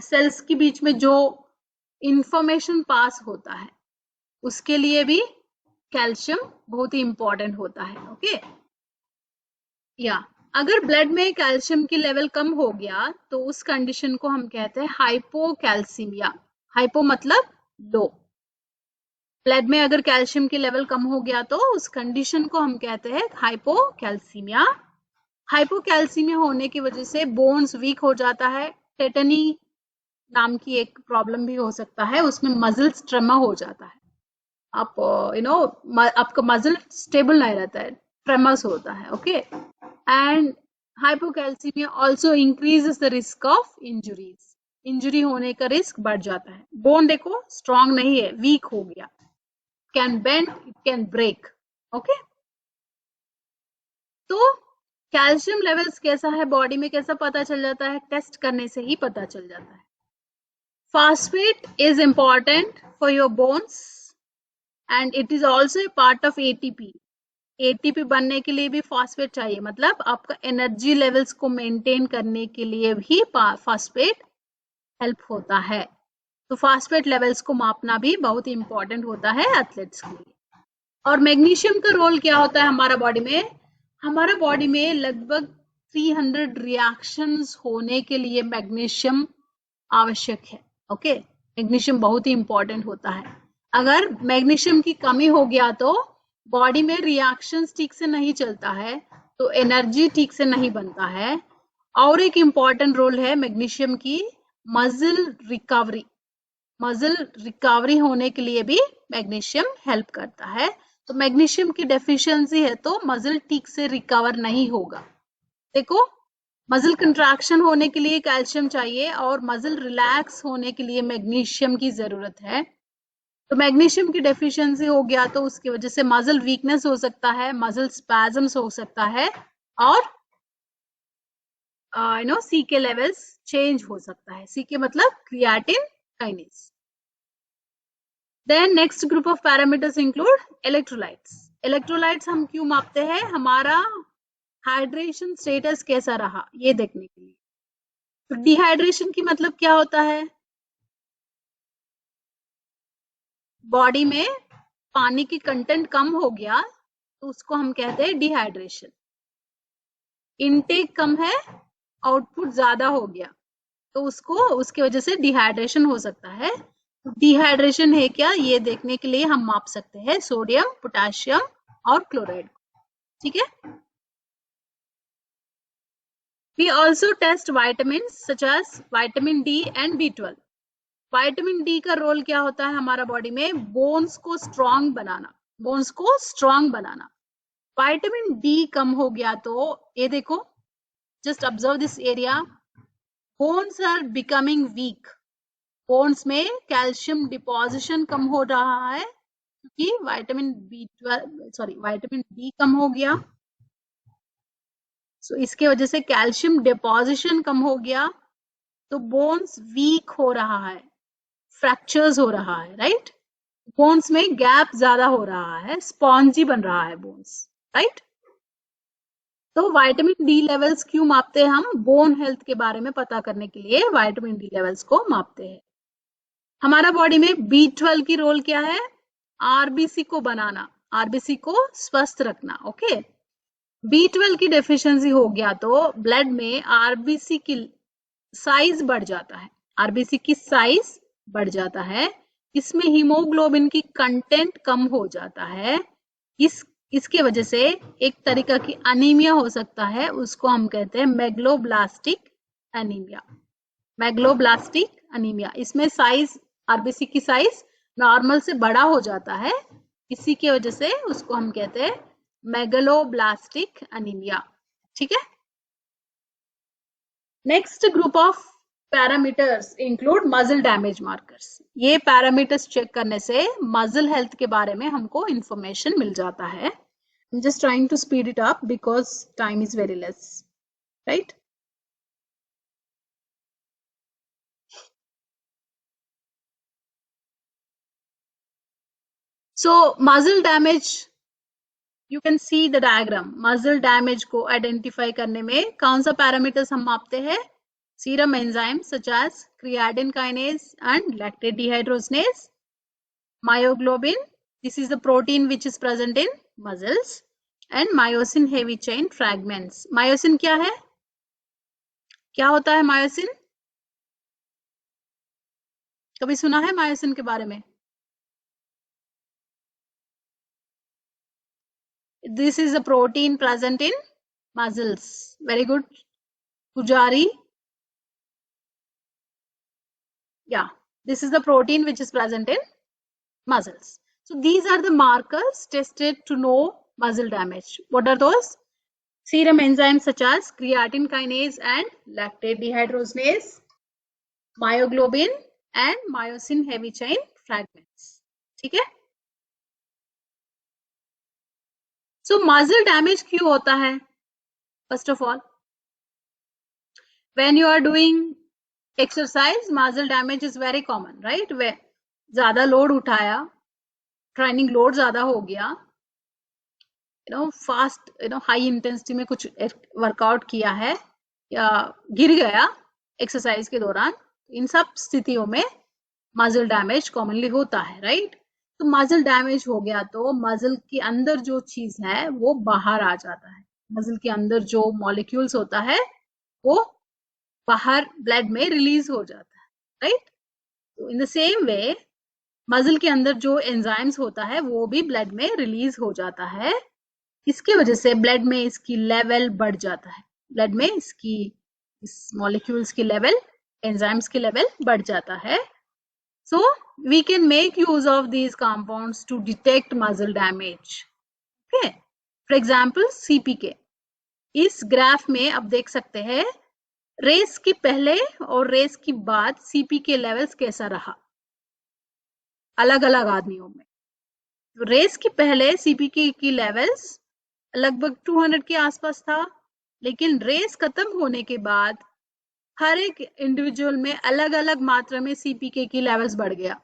सेल्स के बीच में जो इंफॉर्मेशन पास होता है उसके लिए भी कैल्शियम बहुत ही इंपॉर्टेंट होता है. ओके, या अगर ब्लड में कैल्शियम की लेवल कम हो गया तो उस कंडीशन को हम कहते हैं हाइपोकैल्सीमिया. हाइपो मतलब लो. ब्लड में अगर कैल्शियम की लेवल कम हो गया तो उस कंडीशन को हम कहते हैं हाइपोकैल्सीमिया. हाइपोकैल्सीमिया होने की वजह से बोन्स वीक हो जाता है. टेटनी नाम की एक प्रॉब्लम भी हो सकता है, उसमें मसल्स ट्रेमा हो जाता है. आप आपका मसल स्टेबल नहीं रहता है, ट्रेमर्स होता है. Okay, and hypocalcaemia also increases the risk of injuries. Injury होने का रिस्क बढ़ जाता है. बोन देखो स्ट्रांग नहीं है, वीक हो गया, can bend, it can break. Okay, तो कैल्शियम लेवल्स कैसा है बॉडी में कैसा पता चल जाता है, टेस्ट करने से ही पता चल जाता है. Phosphate is important for your bones and it is also a part of ATP. ATP बनने के लिए भी फॉस्फेट चाहिए, मतलब आपका एनर्जी लेवल्स को मेंटेन करने के लिए भी फॉस्फेट हेल्प होता है. तो फॉस्फेट लेवल्स को मापना भी बहुत इंपॉर्टेंट होता है एथलीट्स के लिए. और मैग्नीशियम का रोल क्या होता है हमारा बॉडी में? हमारा बॉडी में लगभग 300 रिएक्शंस होने के लिए मैग्नीशियम आवश्यक है. ओके, मैग्नीशियम बहुत ही इंपॉर्टेंट होता है. अगर मैग्नीशियम की कमी हो गया तो बॉडी में रिएक्शंस ठीक से नहीं चलता है, तो एनर्जी ठीक से नहीं बनता है. और एक इंपॉर्टेंट रोल है मैग्नीशियम की मसल रिकवरी. मसल रिकवरी होने के लिए भी मैग्नीशियम हेल्प करता है. तो मैग्नीशियम की डेफिशिएंसी है तो मसल ठीक से रिकवर नहीं होगा. देखो, मसल कंट्रैक्शन होने के लिए कैल्शियम चाहिए और मसल रिलैक्स होने के लिए मैग्नीशियम की जरूरत है. तो मैग्नीशियम की डेफिशिएंसी हो गया तो उसकी वजह से मसल वीकनेस हो सकता है, मसल स्पैज्म्स हो सकता है और सीके लेवल्स चेंज हो सकता है. सीके मतलब creatine kinase. Then next group of parameters include electrolytes. Electrolytes हम क्यों मापते हैं? हमारा हाइड्रेशन स्टेटस कैसा रहा ये देखने के लिए. तो डिहाइड्रेशन की मतलब क्या होता है? बॉडी में पानी की कंटेंट कम हो गया तो उसको हम कहते हैं डिहाइड्रेशन. इनटेक कम है, आउटपुट ज्यादा हो गया तो उसकी वजह से डिहाइड्रेशन हो सकता है. डिहाइड्रेशन है क्या ये देखने के लिए हम माप सकते हैं सोडियम, पोटेशियम और क्लोराइड. ठीक है. We also test vitamins such as vitamin D and B12. Vitamin D का रोल क्या होता है हमारा बॉडी में? बोन्स को स्ट्रांग बनाना, बोन्स को स्ट्रांग बनाना. विटामिन डी कम हो गया तो ये देखो, just observe this area, bones are becoming weak. Bones में कैल्शियम डिपोजिशन कम हो रहा है क्योंकि विटामिन डी कम हो गया। सो इसके वजह से कैल्शियम डिपोजिशन कम हो गया, तो बोन्स वीक हो रहा है, फ्रैक्चर्स हो रहा है, राइट। बोन्स में गैप ज्यादा हो रहा है, स्पॉन्जी बन रहा है बोन्स, राइट। तो विटामिन डी लेवल्स क्यों मापते हैं हम? बोन हेल्थ के बारे में पता करने के लिए विटामिन डी लेवल्स को मापते हैं। हमारा बॉडी में B12 की रोल क्या है? आरबीसी को बनाना, आरबीसी को स्वस्थ रखना, ओके। B12 की डेफिशिएंसी हो गया तो ब्लड में आरबीसी की साइज बढ़ जाता है, आरबीसी की साइज बढ़ जाता है, इसमें हीमोग्लोबिन की कंटेंट कम हो जाता है, इसके वजह से एक तरीका की अनीमिया हो सकता है, उसको हम कहते हैं मेगलोब्लास्टिक एनीमिया। मेगलोब्लास्टिक अनीमिया, इसमें साइज, आरबीसी की साइज नॉर्मल से बड़ा हो जाता है, इसी की वजह से उसको हम कहते हैं मेगलोब्लास्टिक अनीमिया, ठीक है। Next group of parameters include muscle damage markers. ये पैरामीटर्स चेक करने से मसल हेल्थ के बारे में हमको इंफॉर्मेशन मिल जाता है। I'm just trying to speed it up because time is very less, right? So muscle damage, you can see the diagram. Muscle damage को identify करने में कौन सा पैरामीटर्स हम मापते हैं? Serum enzymes such as creatine kinase and lactate dehydrogenase, myoglobin, this is the protein which is present in muscles, and myosin heavy chain fragments. Myosin क्या है? क्या होता है myosin? कभी सुना है myosin के बारे में? This is a protein present in muscles. Very good, Pujari. Yeah, this is the protein which is present in muscles. So these are the markers tested to know muscle damage. What are those? Serum enzymes such as creatine kinase and lactate dehydrogenase, myoglobin and myosin heavy chain fragments. ठीक है? So muscle damage क्यों होता है? First of all, when you are doing exercise, muscle damage is very common, right? Where ज़्यादा load उठाया, training load ज़्यादा हो गया, फास्ट हाई इंटेंसिटी में कुछ वर्कआउट किया है या गिर गया एक्सरसाइज के दौरान, इन सब स्थितियों में मसल डैमेज कॉमनली होता है, राइट। तो मसल डैमेज हो गया तो मसल के अंदर जो चीज है वो बाहर आ जाता है, मसल के अंदर जो मॉलिक्यूल्स होता है वो बाहर ब्लड में रिलीज हो जाता है, राइट। तो in the same way muscle के अंदर जो एंजाइम्स होता है वो भी ब्लड में रिलीज हो जाता है, इसकी वजह से ब्लड में इसकी लेवल बढ़ जाता है, ब्लड में इसकी इस मॉलिक्यूल्स की लेवल, एंजाइम्स की लेवल बढ़ जाता है। So we can make use of these compounds to detect muscle damage. Okay. For example, CPK. इस ग्राफ में आप देख सकते हैं रेस के पहले और रेस के बाद CPK लेवल्स कैसा रहा अलग अलग आदमियों में। रेस के पहले CPK की लेवल्स लगभग 200 के आसपास था, लेकिन रेस खत्म होने के बाद हर एक इंडिविजुअल में अलग अलग मात्रा में CPK की लेवल्स बढ़ गया।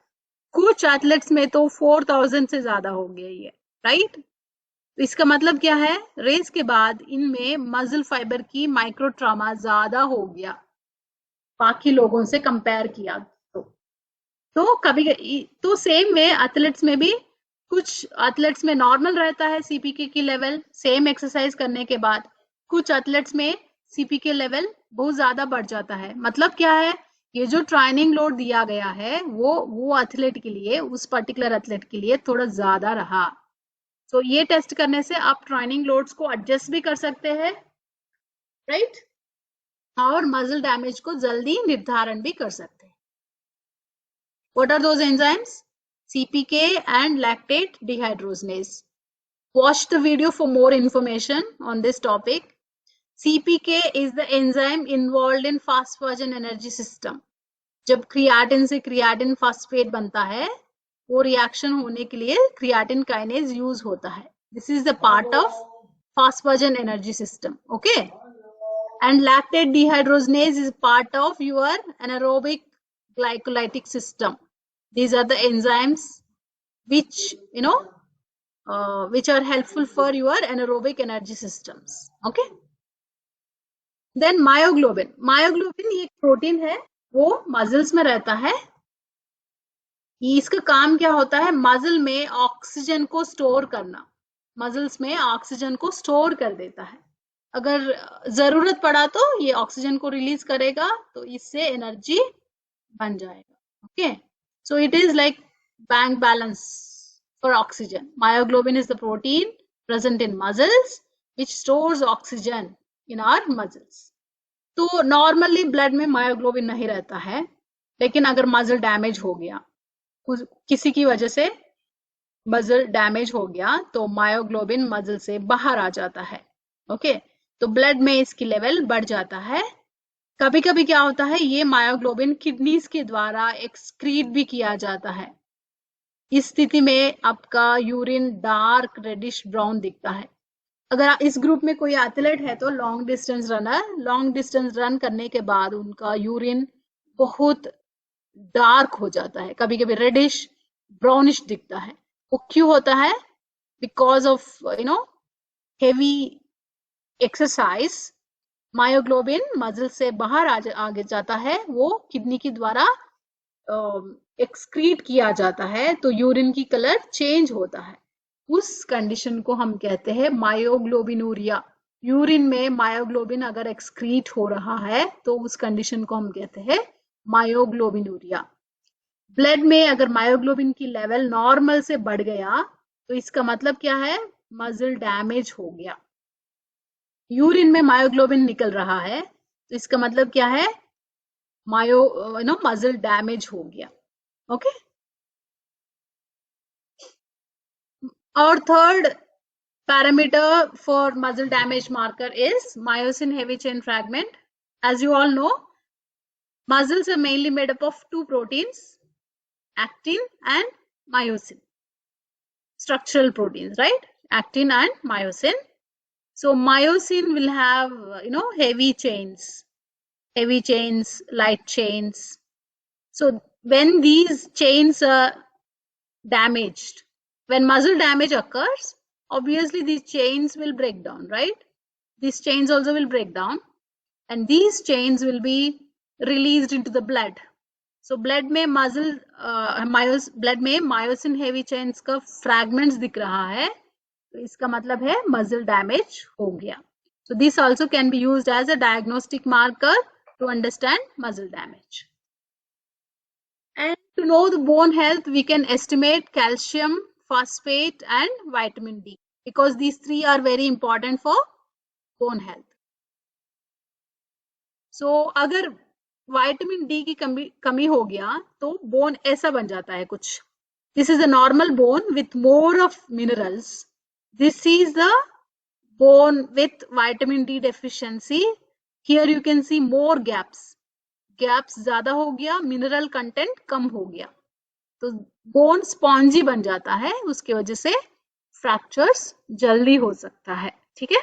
कुछ एथलेट्स में तो 4000 से ज्यादा हो गया ये, राइट। तो इसका मतलब क्या है? रेस के बाद इनमें मसल फाइबर की माइक्रो ट्रामा ज्यादा हो गया बाकी लोगों से कंपेयर किया तो कभी तो सेम वे एथलेट्स में भी कुछ एथलेट्स में नॉर्मल रहता है CPK की लेवल सेम एक्सरसाइज करने के बाद, कुछ एथलेट्स में CPK लेवल बहुत ज्यादा बढ़ जाता है। मतलब क्या है? ये जो ट्रेनिंग लोड दिया गया है वो एथलीट के लिए, उस पर्टिकुलर एथलीट के लिए थोड़ा ज्यादा रहा। तो ये टेस्ट करने से आप ट्रेनिंग लोड्स को एडजस्ट भी कर सकते हैं, राइट, और मसल डैमेज को जल्दी निर्धारण भी कर सकते हैं। What are those enzymes? CPK and lactate dehydrogenase. Watch the video for more information on this topic. CPK is the enzyme involved in fast fusion energy system. जब क्रियाटिन से क्रियाटिन फॉस्फेट बनता है, वो रिएक्शन होने के लिए creatine kinase use होता है. This is the part of phosphagen energy system. Okay, and lactate dehydrogenase is part of your anaerobic glycolytic system. These are the enzymes which which are helpful for your anaerobic energy systems. Okay, then myoglobin. Myoglobin ये protein है, वो muscles में रहता है. इसका काम क्या होता है? मसल में ऑक्सीजन को स्टोर करना. मसल्स में ऑक्सीजन को स्टोर कर देता है. अगर जरूरत पड़ा तो ये ऑक्सीजन को रिलीज करेगा, तो इससे एनर्जी बन जाएगा. Okay, so it is like bank balance for oxygen. Myoglobin is the protein present in muscles which stores oxygen in our muscles. तो नॉर्मली ब्लड में मायोग्लोबिन नहीं रहता है, लेकिन अगर मसल डैमेज हो गया, किसी की वजह से मसल डैमेज हो गया, तो मायोग्लोबिन मसल से बाहर आ जाता है. ओके, तो ब्लड में इसकी लेवल बढ़ जाता है. कभी कभी क्या होता है, ये मायोग्लोबिन किडनीज के द्वारा एक्सक्रीट भी किया जाता है. इस स्थिति में आपका यूरिन डार्क रेडिश ब्राउन दिखता है. अगर इस ग्रुप में कोई एथलीट है तो long distance runner, long distance run करने के बाद उनका यूरिन बहुत डार्क हो जाता है, कभी कभी रेडिश ब्राउनिश दिखता है. वो क्यों होता है? Because of heavy exercise. Myoglobin muscle से बाहर आगे जाता है, वो किडनी के द्वारा एक्सक्रीट किया जाता है, तो यूरिन की कलर चेंज होता है. उस कंडीशन को हम कहते हैं मायोग्लोबिनूरिया. यूरिन में मायोग्लोबिन अगर एक्सक्रीट हो रहा है तो उस कंडीशन को हम कहते हैं मायोग्लोबिनूरिया. ब्लड में अगर मायोग्लोबिन की लेवल नॉर्मल से बढ़ गया तो इसका मतलब क्या है? मसल डैमेज हो गया. यूरिन में मायोग्लोबिन निकल रहा है तो इसका मतलब क्या है? मसल डैमेज हो गया. ओके, और third parameter for muscle damage marker is myosin heavy chain fragment. As you all know, muscles are mainly made up of two proteins, actin and myosin. Structural proteins, right? Actin and myosin. So myosin will have, heavy chains, light chains. So when these chains are damaged, when muscle damage occurs, obviously these chains will break down, right? These chains also will break down, and these chains will be released into the blood. So blood में myosin heavy chains का fragments दिख रहा है, तो इसका मतलब है muscle damage हो गया. So this also can be used as a diagnostic marker to understand muscle damage. And to know the bone health, we can estimate calcium, phosphate and vitamin D, because these three are very important for bone health. So अगर vitamin D की कमी हो गया तो bone ऐसा बन जाता है कुछ. This is a normal bone with more of minerals. This is the bone with vitamin D deficiency. Here you can see more gaps. Gaps ज़्यादा हो गया, mineral content कम हो गया, तो बोन स्पॉन्जी बन जाता है. उसके वजह से फ्रैक्चर्स जल्दी हो सकता है. ठीक है.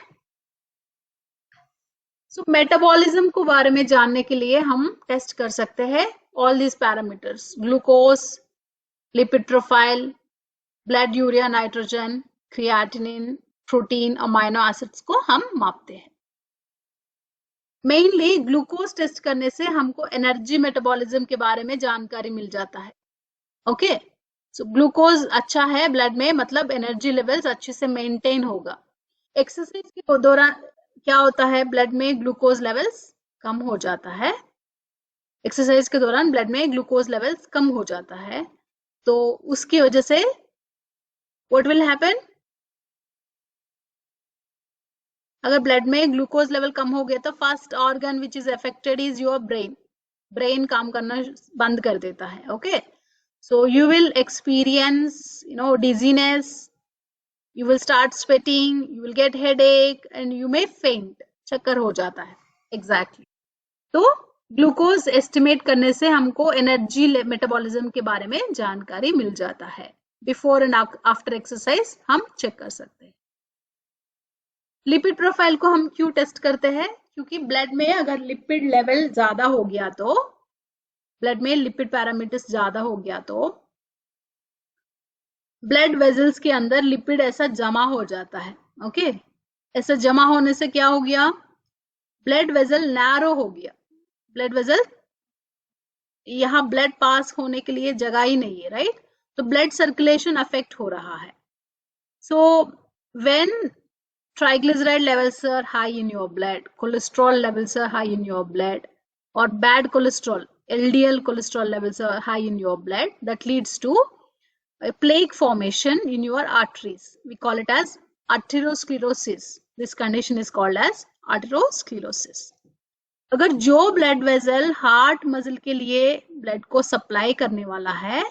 सो मेटाबॉलिज्म को बारे में जानने के लिए हम टेस्ट कर सकते हैं all this parameters: glucose, lipid profile, blood urea nitrogen, creatinine, protein, amino acids को हम मापते हैं. मेनली ग्लूकोज टेस्ट करने से हमको एनर्जी मेटाबॉलिज्म के बारे में जानकारी मिल जाता है. ओके, सो ग्लूकोज अच्छा है ब्लड में, मतलब एनर्जी लेवल्स अच्छे से मेंटेन होगा. एक्सरसाइज के दौरान क्या होता है? ब्लड में ग्लूकोज लेवल्स कम हो जाता है. एक्सरसाइज के दौरान ब्लड में ग्लूकोज लेवल्स कम हो जाता है, तो उसकी वजह से व्हाट विल हैपन? अगर ब्लड में ग्लूकोज लेवल कम हो गया तो first organ which is affected is your brain. Brain काम करना बंद कर देता है. Okay, so you will experience dizziness, you will start sweating, you will get headache and you may faint. चक्कर हो जाता है. Exactly. तो ग्लूकोज एस्टिमेट करने से हमको एनर्जी मेटाबॉलिज्म के बारे में जानकारी मिल जाता है। बिफोर एंड आफ्टर एक्सरसाइज हम चेक कर सकते हैं। लिपिड प्रोफाइल को हम क्यों टेस्ट करते हैं? क्योंकि ब्लड में अगर लिपिड लेवल ज्यादा हो गया तो, ब्लड में लिपिड पैरामीटर्स ज्यादा हो गया तो ब्लड वेजल्स के अंदर लिपिड ऐसा जमा हो जाता है। ओके, ऐसा जमा होने से क्या हो गया? ब्लड वेजल नैरो हो गया। ब्लड वेजल, यहाँ ब्लड पास होने के लिए जगह ही नहीं है, राइट? तो ब्लड सर्कुलेशन अफेक्ट हो रहा है। So when triglyceride levels are high in your blood, cholesterol levels are high in your blood, or bad cholesterol, LDL cholesterol levels are high in your blood, that leads to a plaque formation in your arteries. We call it as atherosclerosis. This condition is called as atherosclerosis. अगर जो blood vessel heart muscle के लिए blood को supply करने वाला है,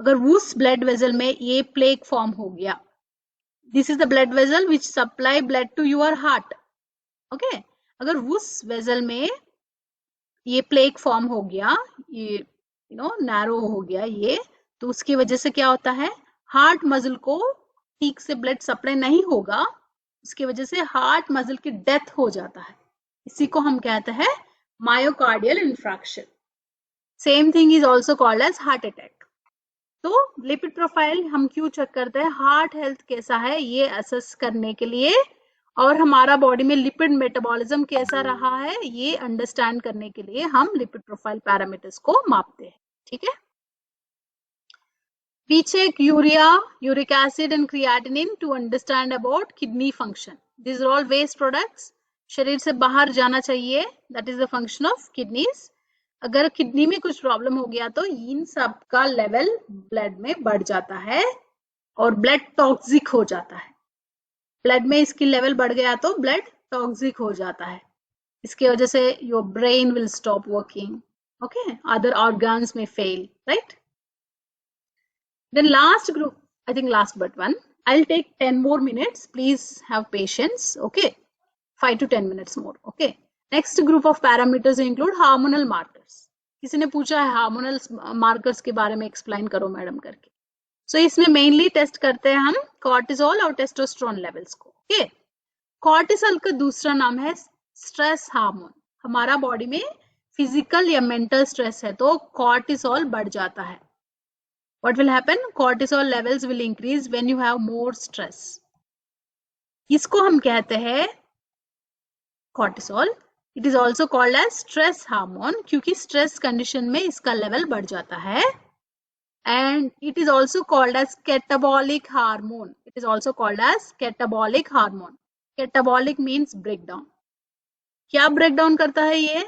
अगर उस ब्लड वेसल में ये प्लेक फॉर्म हो गया, this is the blood vessel which supply blood to your heart. Okay, अगर उस वेसल में ये प्लेक फॉर्म हो गया, ये नैरो हो गया ये, तो उसकी वजह से क्या होता है? हार्ट मसल को ठीक से ब्लड सप्लाई नहीं होगा, उसकी वजह से हार्ट मसल की डेथ हो जाता है। इसी को हम कहते हैं myocardial infarction. Same thing is also called as heart attack. तो लिपिड प्रोफाइल हम क्यों चेक करते हैं? हार्ट हेल्थ कैसा है ये असेस करने के लिए, और हमारा बॉडी में लिपिड मेटाबॉलिज्म कैसा रहा है ये अंडरस्टैंड करने के लिए हम लिपिड प्रोफाइल पैरामीटर्स को मापते हैं। ठीक है, we check urea, uric acid and creatinine to understand about kidney function. These are all waste products. शरीर से बाहर जाना चाहिए, that is the function of kidneys. अगर किडनी में कुछ प्रॉब्लम हो गया तो इन सब का लेवल ब्लड में बढ़ जाता है और ब्लड टॉक्सिक हो जाता है। ब्लड में इसकी लेवल बढ़ गया तो ब्लड टॉक्सिक हो जाता है। इसकी वजह से your brain will stop working, okay, other organs में fail, right? Then last group, I think last but one, I'll take 10 more minutes. Please have patience, okay? 5 to 10 minutes more, okay? Next group of parameters include hormonal markers. किसी ने पूछा है hormonal markers के बारे में explain करो madam करके। सो इसमें मेनली टेस्ट करते हैं हम कॉर्टिसोल और टेस्टोस्टेरोन लेवल्स को, ओके? कॉर्टिसोल का दूसरा नाम है स्ट्रेस हार्मोन। हमारा बॉडी में फिजिकल या मेंटल स्ट्रेस है तो कॉर्टिसोल बढ़ जाता है। What will happen? Cortisol levels will increase when you have more stress. इसको हम कहते हैं cortisol. It is also called as stress hormone क्योंकि stress condition में इसका level बढ़ जाता है. And it is also called as catabolic hormone. It is also called as catabolic hormone. Catabolic means breakdown. क्या breakdown करता है ये?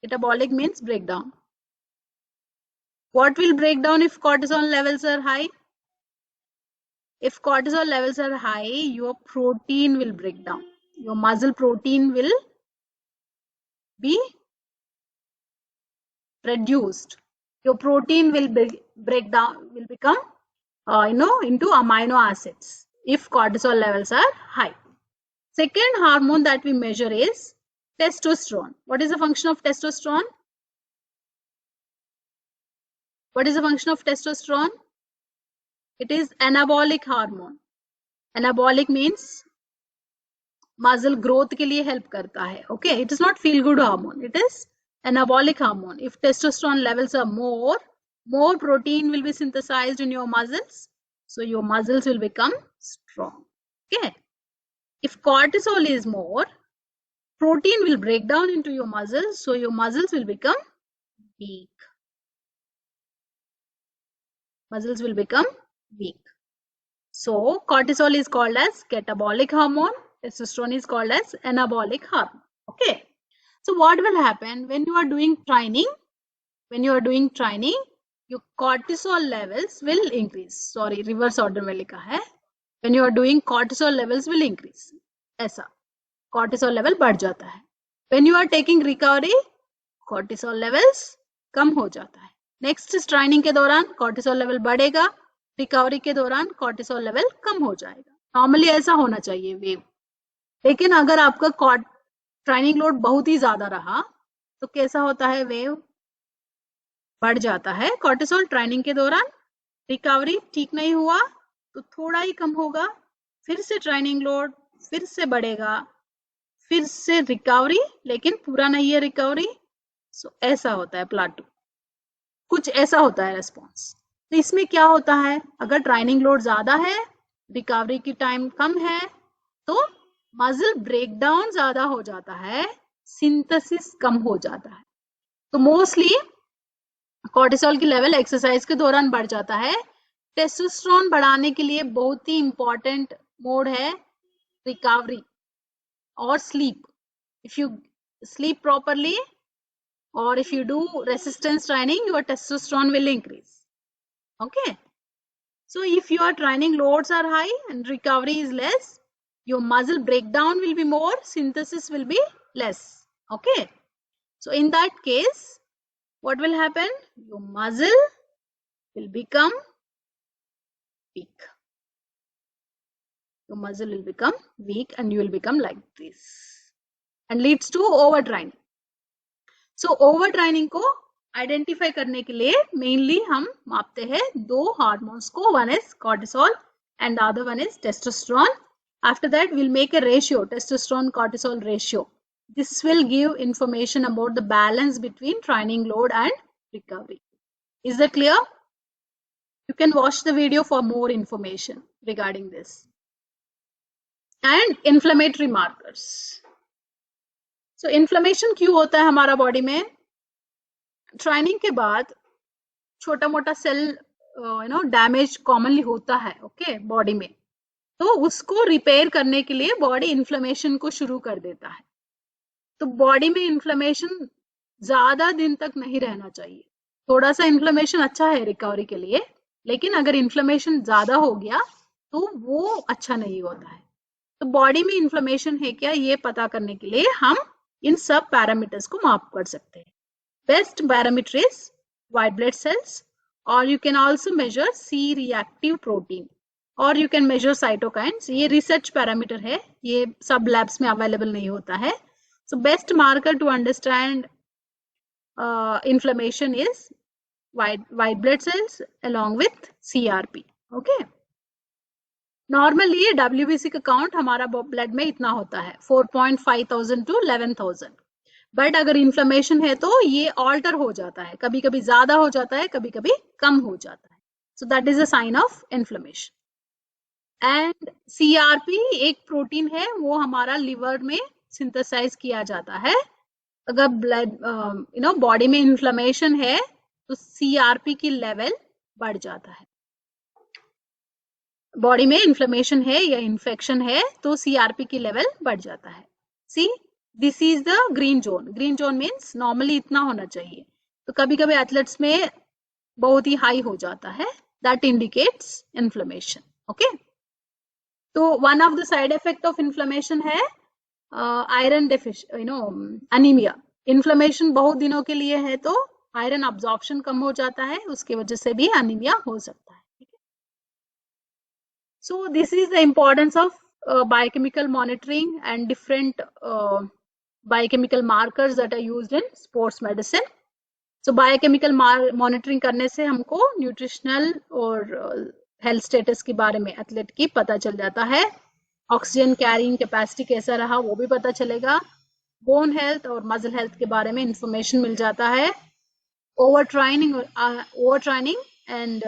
Catabolic means breakdown. What will break down if cortisol levels are high? If cortisol levels are high, your protein will break down. Your muscle protein will be reduced. Your protein will break down, will become, into amino acids if cortisol levels are high. Second hormone that we measure is testosterone. What is the function of testosterone? What is the function of testosterone? It is anabolic hormone. Anabolic means muscle growth के लिए help करता है. Okay, it is not feel good hormone. It is anabolic hormone. If testosterone levels are more protein will be synthesized in your muscles, so your muscles will become strong. Okay. If cortisol is more, protein will break down into your muscles, so your muscles will become weak. Muscles will become weak. So cortisol is called as catabolic hormone. Testosterone is called as anabolic hormone. Okay. So what will happen when you are doing training? When you are doing training, your cortisol levels will increase. Sorry, reverse order में लिखा है. When you are doing, cortisol levels will increase. ऐसा cortisol level बढ़ जाता है. When you are taking recovery, cortisol levels कम हो जाता है. नेक्स्ट ट्रेनिंग के दौरान कॉर्टिसोल लेवल बढ़ेगा, रिकवरी के दौरान कॉर्टिसोल लेवल कम हो जाएगा. नॉर्मली ऐसा होना चाहिए वेव. लेकिन अगर आपका ट्रेनिंग लोड बहुत ही ज्यादा रहा तो कैसा होता है वेव, बढ़ जाता है। कॉर्टिसोल ट्रेनिंग के दौरान रिकवरी ठीक नहीं हुआ तो थोड़ा ही कम होगा, फिर से ट्रेनिंग लोड, फिर से बढ़ेगा, फिर से रिकवरी, लेकिन पूरा नहीं है रिकवरी। सो ऐसा होता है प्लाटू, कुछ ऐसा होता है रेस्पॉन्स। तो इसमें क्या होता है, अगर ट्रेनिंग लोड ज्यादा है, रिकवरी की टाइम कम है, तो मसल ब्रेकडाउन ज्यादा हो जाता है, सिंथेसिस कम हो जाता है। तो मोस्टली कॉर्टिसोल की लेवल एक्सरसाइज के दौरान बढ़ जाता है। टेस्टोस्टेरोन बढ़ाने के लिए बहुत ही इंपॉर्टेंट मोड है रिकवरी और sleep. If you sleep properly or if you do resistance training, your testosterone will increase. Okay, so if your training loads are high and recovery is less, your muscle breakdown will be more, synthesis will be less. Okay, so in that case what will happen, your muscle will become weak, your muscle will become weak and you will become like this and leads to overtraining. So over training को identify करने के लिए mainly हम मापते हैं दो hormones को, one is cortisol and other one is testosterone. After that we'll make a ratio, testosterone cortisol ratio. This will give information about the balance between training load and recovery. Is that clear? You can watch the video for more information regarding this. And inflammatory markers. So inflammation क्यों होता है हमारा body में? Training के बाद छोटा मोटा cell damage commonly होता है ओके बॉडी में, तो उसको रिपेयर करने के लिए बॉडी इन्फ्लेमेशन को शुरू कर देता है. तो बॉडी में इन्फ्लेमेशन ज्यादा दिन तक नहीं रहना चाहिए. थोड़ा सा इन्फ्लेमेशन अच्छा है रिकवरी के लिए, लेकिन अगर इन्फ्लेमेशन ज्यादा हो गया तो वो अच्छा नहीं होता है. तो बॉडी में इन्फ्लेमेशन है क्या ये पता करने के लिए हम इन सब पैरामीटर्स को माप कर सकते हैं. Best parameter is white blood cells, or you can also measure C-reactive protein, or you can measure cytokines. ये research parameter है, ये सब labs में available नहीं होता है. So best marker to understand inflammation is white blood cells along with CRP. Okay. Normally WBC का count हमारा blood में इतना होता है 4,500 to 11,000. बट अगर इन्फ्लेमेशन है तो ये ऑल्टर हो जाता है, कभी कभी ज्यादा हो जाता है, कभी कभी कम हो जाता है. So that is a sign of inflammation. And CRP एक प्रोटीन है, वो हमारा लिवर में सिंथेसाइज किया जाता है. अगर ब्लड बॉडी में इन्फ्लेमेशन है तो सीआरपी की लेवल बढ़ जाता है. बॉडी में इन्फ्लेमेशन है या इन्फेक्शन है तो सीआरपी की लेवल बढ़ जाता है. See this is the green zone. Green zone means normally इतना होना चाहिए, तो कभी कभी एथलेट्स में बहुत ही हाई हो जाता है. That indicates inflammation. ओके, तो one of the side effect of inflammation है आयरन डेफिशिएंसी, अनीमिया. इन्फ्लेमेशन बहुत दिनों के लिए है तो आयरन अब्जॉर्प्शन कम हो जाता है, उसकी वजह से भी अनीमिया हो सकता है. So this is the importance of biochemical monitoring and different biochemical markers that are used in sports medicine. So biochemical monitoring करने से हमको न्यूट्रिशनल और हेल्थ स्टेटस के बारे में एथलीट की पता चल जाता है. ऑक्सीजन कैरिंग कैपेसिटी कैसा रहा वो भी पता चलेगा. बोन हेल्थ और मसल हेल्थ के बारे में इंफॉर्मेशन मिल जाता है. ओवर ट्रेनिंग एंड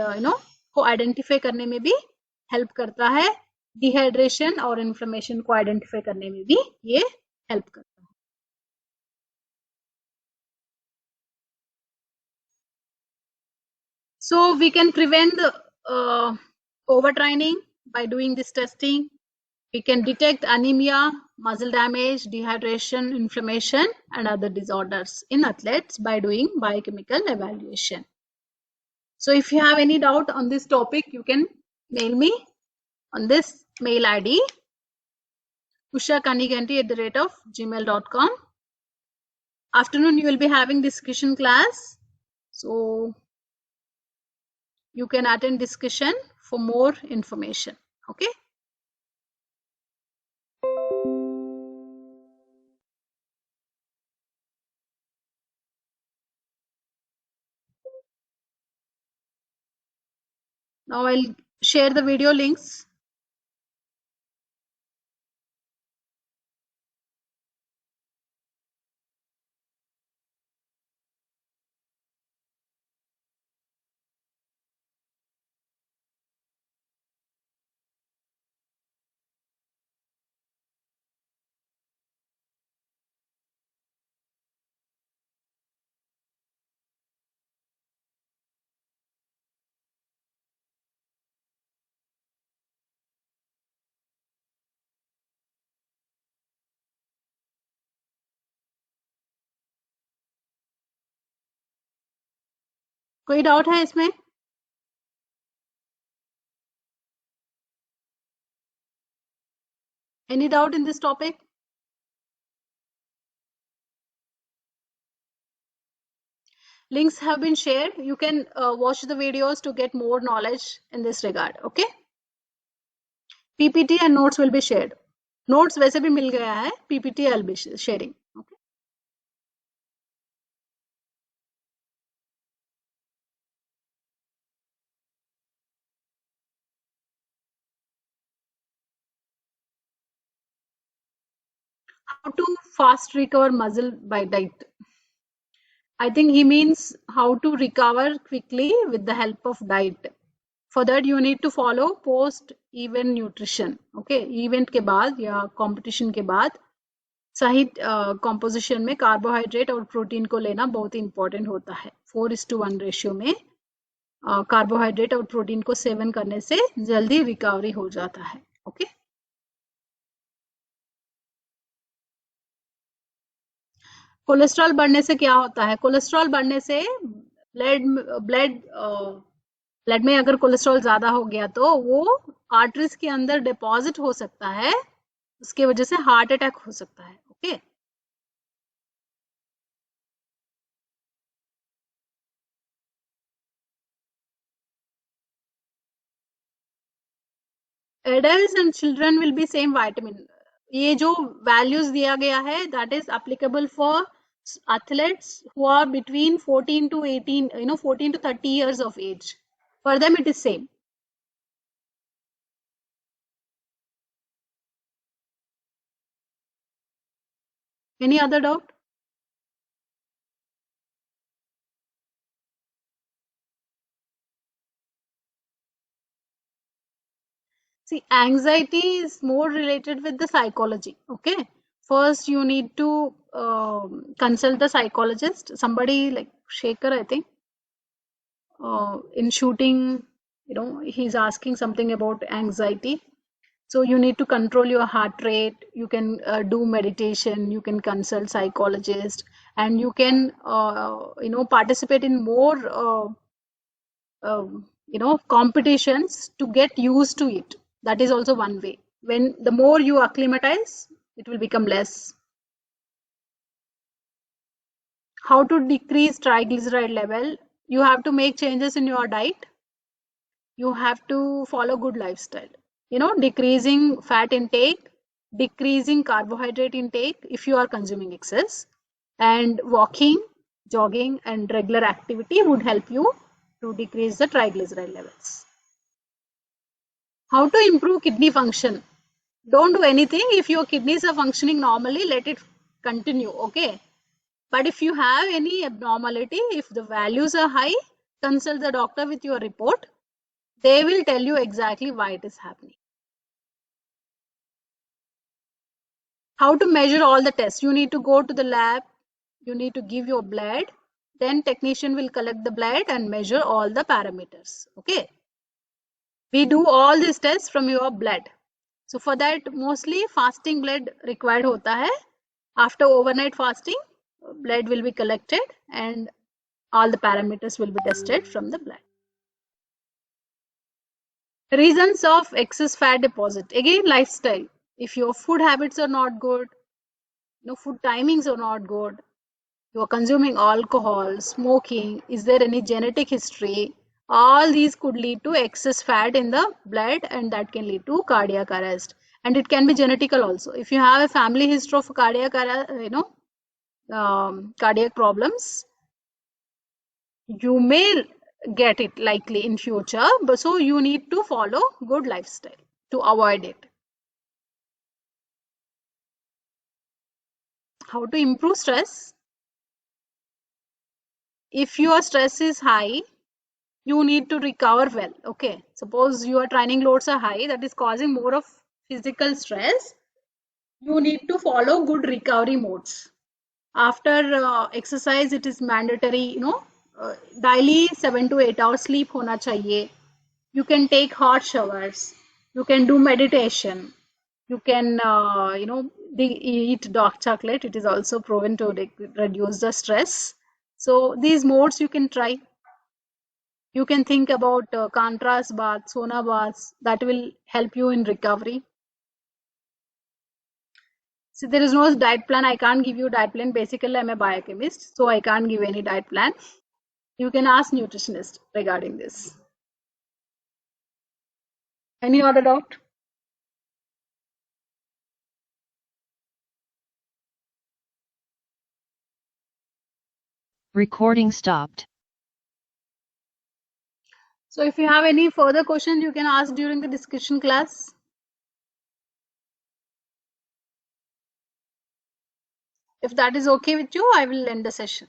को आइडेंटिफाई करने में भी हेल्प करता है. डिहाइड्रेशन और इन्फ्लेमेशन को आइडेंटिफाई करने में भी ये हेल्प करता है. So we can prevent the overtraining by doing this testing. We can detect anemia, muscle damage, dehydration, inflammation, and other disorders in athletes by doing biochemical evaluation. So if you have any doubt on this topic, you can mail me on this mail ID, ushakaniganti@gmail.com. Afternoon you will be having discussion class, so you can attend discussion for more information. Okay. Now I'll share the video links. कोई doubt है इसमें? Any doubt in this topic? Links have been shared. You can watch the videos to get more knowledge in this regard. Okay. PPT and notes will be shared. Notes वैसे भी मिल गया है. PPT I'll be sharing. Okay. How to fast recover muscle by diet. I think he means how to recover quickly with the help of diet. For that you need to follow post event nutrition. Okay, event के बाद या competition के बाद सही composition में carbohydrate और protein को लेना बहुत इंपॉर्टेंट होता है. 4:1 रेशियो में कार्बोहाइड्रेट और प्रोटीन को सेवन करने से जल्दी रिकवरी हो जाता है. ओके. कोलेस्ट्रॉल बढ़ने से क्या होता है? कोलेस्ट्रॉल बढ़ने से ब्लड में अगर कोलेस्ट्रॉल ज्यादा हो गया तो वो आर्टरीज के अंदर डिपॉजिट हो सकता है, उसके वजह से हार्ट अटैक हो सकता है. Okay. Adults and children will be same vitamin. ये जो वैल्यूज दिया गया है that is applicable for athletes who are between 14 to 18, 14 to 30 years of age. For them it is same. Any other doubt? See, anxiety is more related with the psychology. Okay. First, you need to consult the psychologist. Somebody like Shaker, I think, in shooting, he's asking something about anxiety. So you need to control your heart rate. You can do meditation. You can consult psychologist, and you can, participate in more, competitions to get used to it. That is also one way. When the more you acclimatize, it will become less. How to decrease triglyceride level? You have to make changes in your diet. You have to follow good lifestyle. Decreasing fat intake, decreasing carbohydrate intake if you are consuming excess, and walking, jogging, and regular activity would help you to decrease the triglyceride levels. How to improve kidney function? Don't do anything. If your kidneys are functioning normally, let it continue. Okay. But if you have any abnormality, if the values are high, consult the doctor with your report. They will tell you exactly why it is happening. How to measure all the tests? You need to go to the lab. You need to give your blood. Then technician will collect the blood and measure all the parameters. Okay. We do all these tests from your blood. So for that, mostly fasting blood required hota hai. After overnight fasting, blood will be collected and all the parameters will be tested from the blood. Reasons of excess fat deposit. Again, lifestyle. If your food habits are not good, food timings are not good, you are consuming alcohol, smoking, is there any genetic history? All these could lead to excess fat in the blood, and that can lead to cardiac arrest. And it can be genetical also. If you have a family history of cardiac cardiac problems, you may get it likely in future. But so you need to follow good lifestyle to avoid it. How to improve stress? If your stress is high, you need to recover well. Okay, suppose your training loads are high, that is causing more of physical stress. You need to follow good recovery modes. After exercise, it is mandatory, daily 7 to 8 hours sleep hona chahiye. You can take hot showers. You can do meditation. You can, eat dark chocolate. It is also proven to reduce the stress. So these modes you can try. You can think about contrast baths, sauna baths. That will help you in recovery. So there is no diet plan. I can't give you diet plan. Basically, I'm a biochemist, so I can't give any diet plan. You can ask nutritionist regarding this. Any other doubt? Recording stopped. So if you have any further questions, you can ask during the discussion class. If that is okay with you, I will end the session.